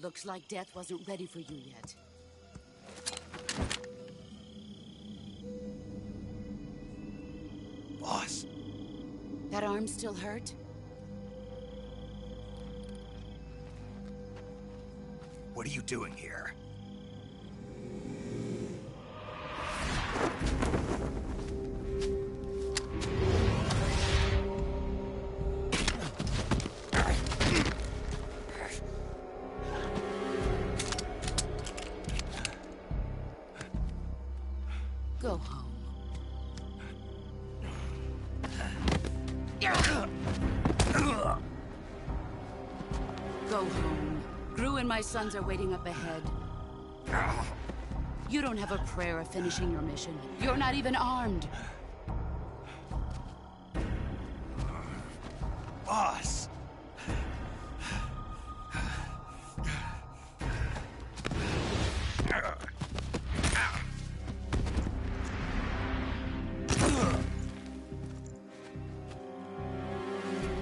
Looks like death wasn't ready for you yet. Boss. That arm still hurt? What are you doing here? Go home. Go home. Gru and my sons are waiting up ahead. You don't have a prayer of finishing your mission. You're not even armed. Boss!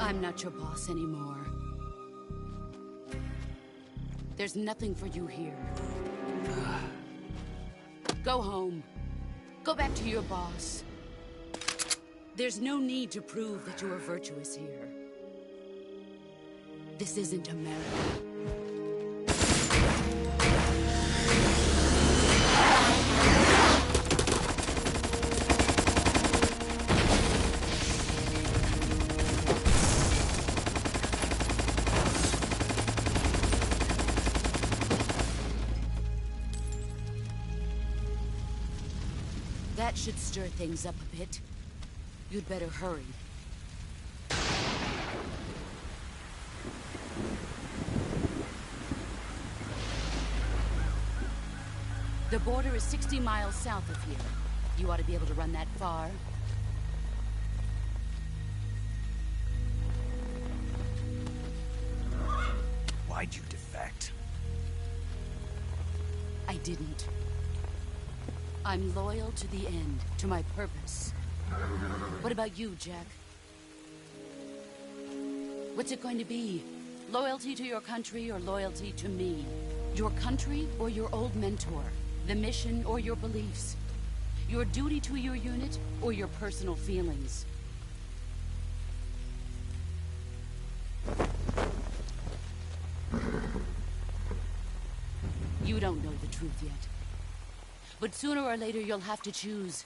I'm not your boss anymore. There's nothing for you here. Go home. Go back to your boss. There's no need to prove that you are virtuous here. This isn't America. That should stir things up a bit. You'd better hurry. The border is 60 miles south of here. You ought to be able to run that far. Why'd you defect? I didn't. I'm loyal to the end, to my purpose. What about you, Jack? What's it going to be? Loyalty to your country or loyalty to me? Your country or your old mentor? The mission or your beliefs? Your duty to your unit or your personal feelings? You don't know the truth yet. But sooner or later, you'll have to choose.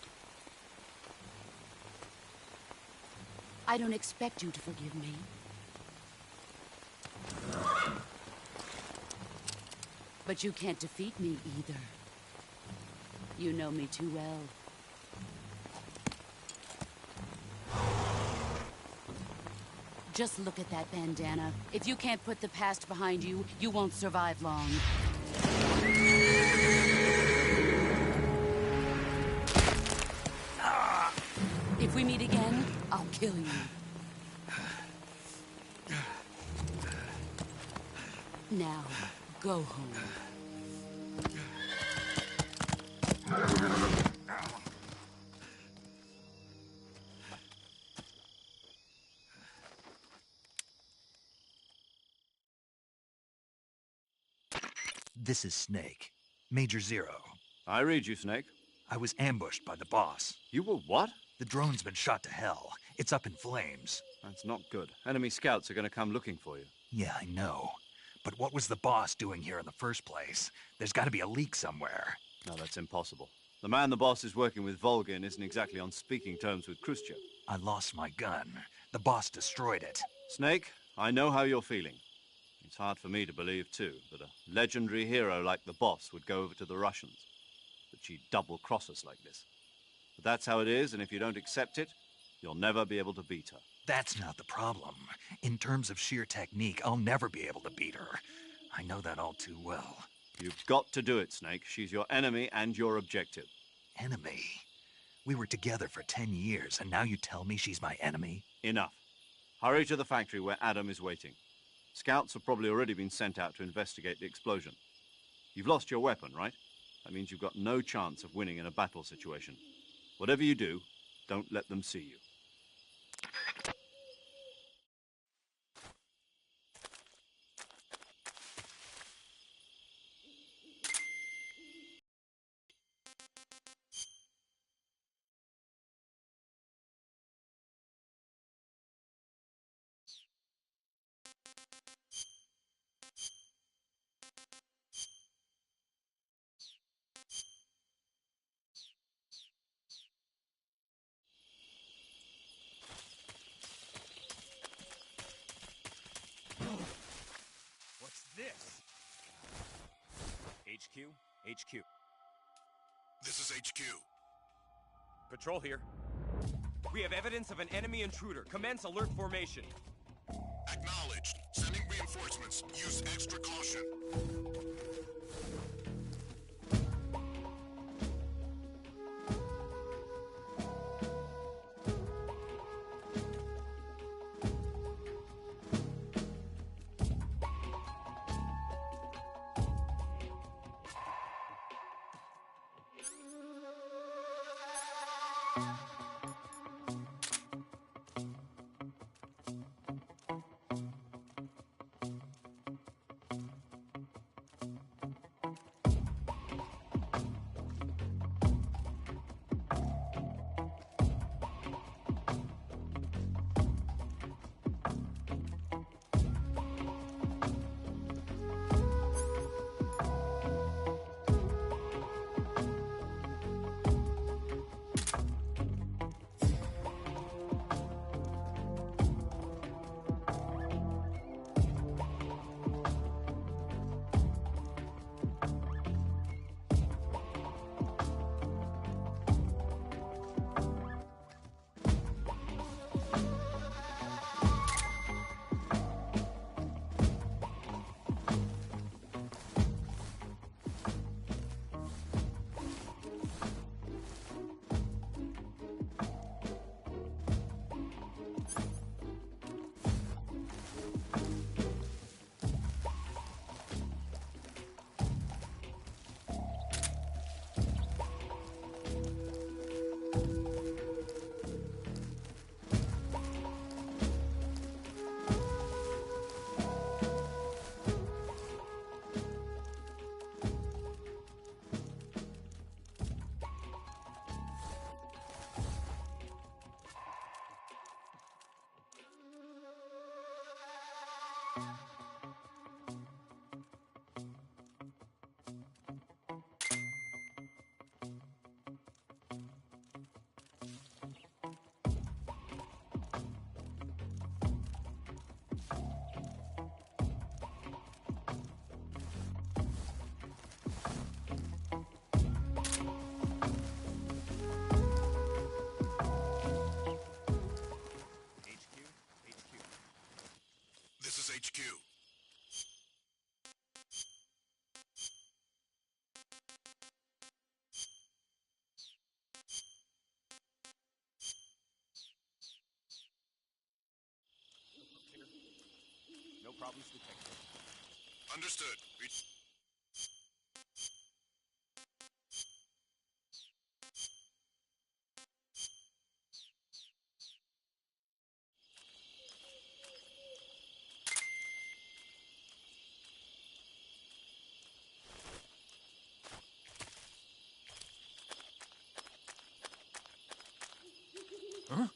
I don't expect you to forgive me. But you can't defeat me either. You know me too well. Just look at that bandana. If you can't put the past behind you, you won't survive long. If we meet again, I'll kill you. Now, go home. This is Snake. Major Zero. I read you, Snake. I was ambushed by the boss. You were what? The drone's been shot to hell. It's up in flames. That's not good. Enemy scouts are going to come looking for you. Yeah, I know. But what was the boss doing here in the first place? There's got to be a leak somewhere. No, that's impossible. The man the boss is working with, Volgin, isn't exactly on speaking terms with Khrushchev. I lost my gun. The boss destroyed it. Snake, I know how you're feeling. It's hard for me to believe, too, that a legendary hero like the boss would go over to the Russians. That she'd double-cross us like this. But that's how it is, and if you don't accept it, you'll never be able to beat her. That's not the problem. In terms of sheer technique, I'll never be able to beat her. I know that all too well. You've got to do it, Snake. She's your enemy and your objective. Enemy? We were together for 10 years, and now you tell me she's my enemy? Enough. Hurry to the factory where Adam is waiting. Scouts have probably already been sent out to investigate the explosion. You've lost your weapon, right? That means you've got no chance of winning in a battle situation. Whatever you do, don't let them see you. What's this? HQ? HQ. This is HQ. Patrol here. We have evidence of an enemy intruder. Commence alert formation. Acknowledged. Sending reinforcements. Use extra caution. This is HQ. No problems detected. Understood. Huh?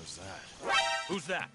Who's that? Who's that?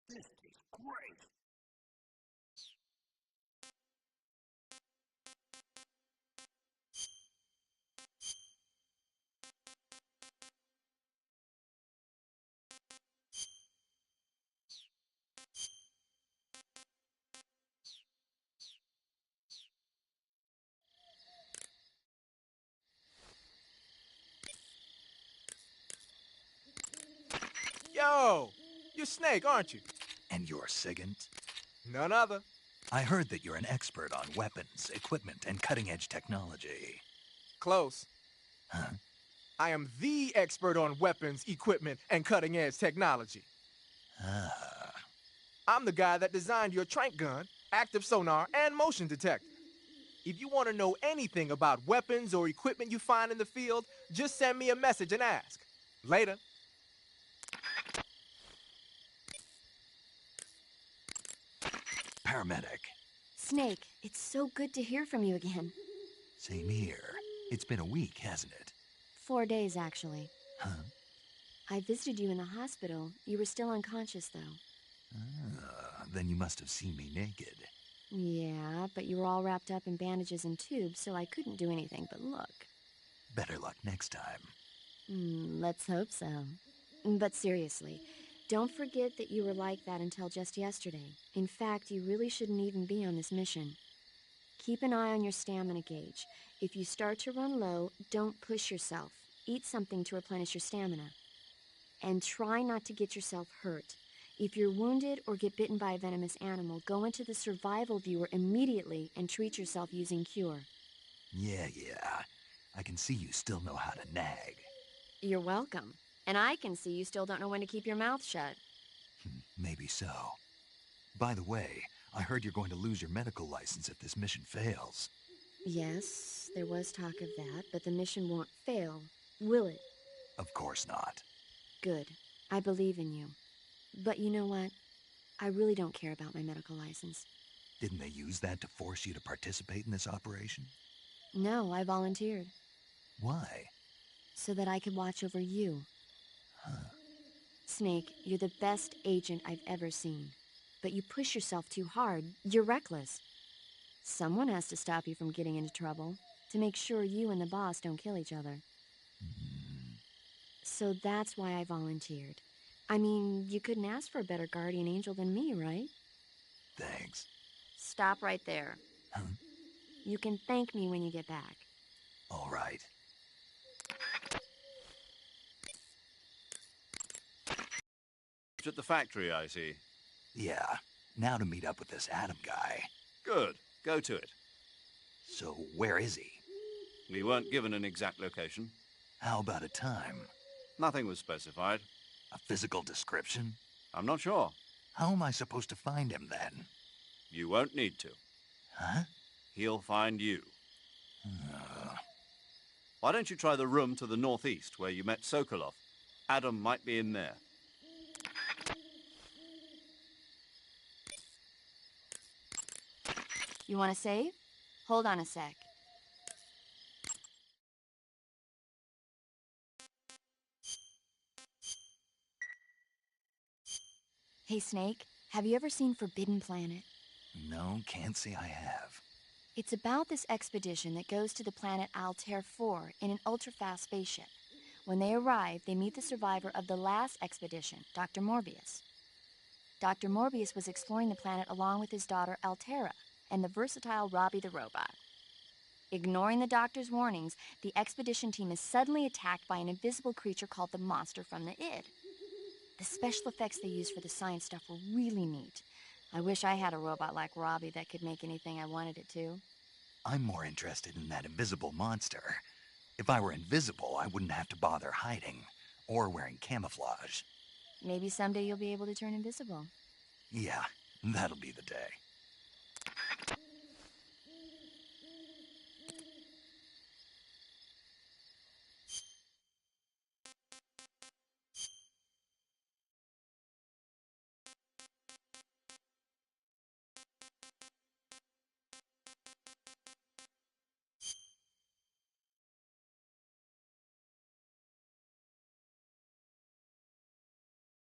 This is great. Yo, you're Snake, aren't you? And you're Sigint? None other. I heard that you're an expert on weapons, equipment, and cutting-edge technology. Close. Huh? I am the expert on weapons, equipment, and cutting-edge technology. Ah. I'm the guy that designed your trank gun, active sonar, and motion detector. If you want to know anything about weapons or equipment you find in the field, just send me a message and ask. Later. Paramedic. Snake, it's so good to hear from you again. Same here. It's been a week, hasn't it? 4 days, actually. Huh? I visited you in the hospital. You were still unconscious, though. Then you must have seen me naked. Yeah, but you were all wrapped up in bandages and tubes, so I couldn't do anything but look. Better luck next time. Let's hope so. But seriously, don't forget that you were like that until just yesterday. In fact, you really shouldn't even be on this mission. Keep an eye on your stamina gauge. If you start to run low, don't push yourself. Eat something to replenish your stamina. And try not to get yourself hurt. If you're wounded or get bitten by a venomous animal, go into the survival viewer immediately and treat yourself using Cure. Yeah. I can see you still know how to nag. You're welcome. And I can see you still don't know when to keep your mouth shut. Maybe so. By the way, I heard you're going to lose your medical license if this mission fails. Yes, there was talk of that, but the mission won't fail, will it? Of course not. Good. I believe in you. But you know what? I really don't care about my medical license. Didn't they use that to force you to participate in this operation? No, I volunteered. Why? So that I could watch over you. Snake, you're the best agent I've ever seen. But you push yourself too hard. You're reckless. Someone has to stop you from getting into trouble, to make sure you and the boss don't kill each other. So that's why I volunteered. I mean, you couldn't ask for a better guardian angel than me, right? Thanks. Stop right there. You can thank me when you get back. All right. At the factory, I see. Yeah. Now to meet up with this Adam guy. Good. Go to it. So, where is he? We weren't given an exact location. How about a time? Nothing was specified. A physical description? I'm not sure. How am I supposed to find him, then? You won't need to. Huh? He'll find you. Why don't you try the room to the northeast where you met Sokolov? Adam might be in there. You want to save? Hold on a sec. Hey, Snake, have you ever seen Forbidden Planet? No, can't say I have. It's about this expedition that goes to the planet Altair 4 in an ultra-fast spaceship. When they arrive, they meet the survivor of the last expedition, Dr. Morbius. Dr. Morbius was exploring the planet along with his daughter Altera and the versatile Robbie the robot. Ignoring the doctor's warnings, the expedition team is suddenly attacked by an invisible creature called the Monster from the Id. The special effects they used for the science stuff were really neat. I wish I had a robot like Robbie that could make anything I wanted it to. I'm more interested in that invisible monster. If I were invisible, I wouldn't have to bother hiding or wearing camouflage. Maybe someday you'll be able to turn invisible. Yeah, that'll be the day.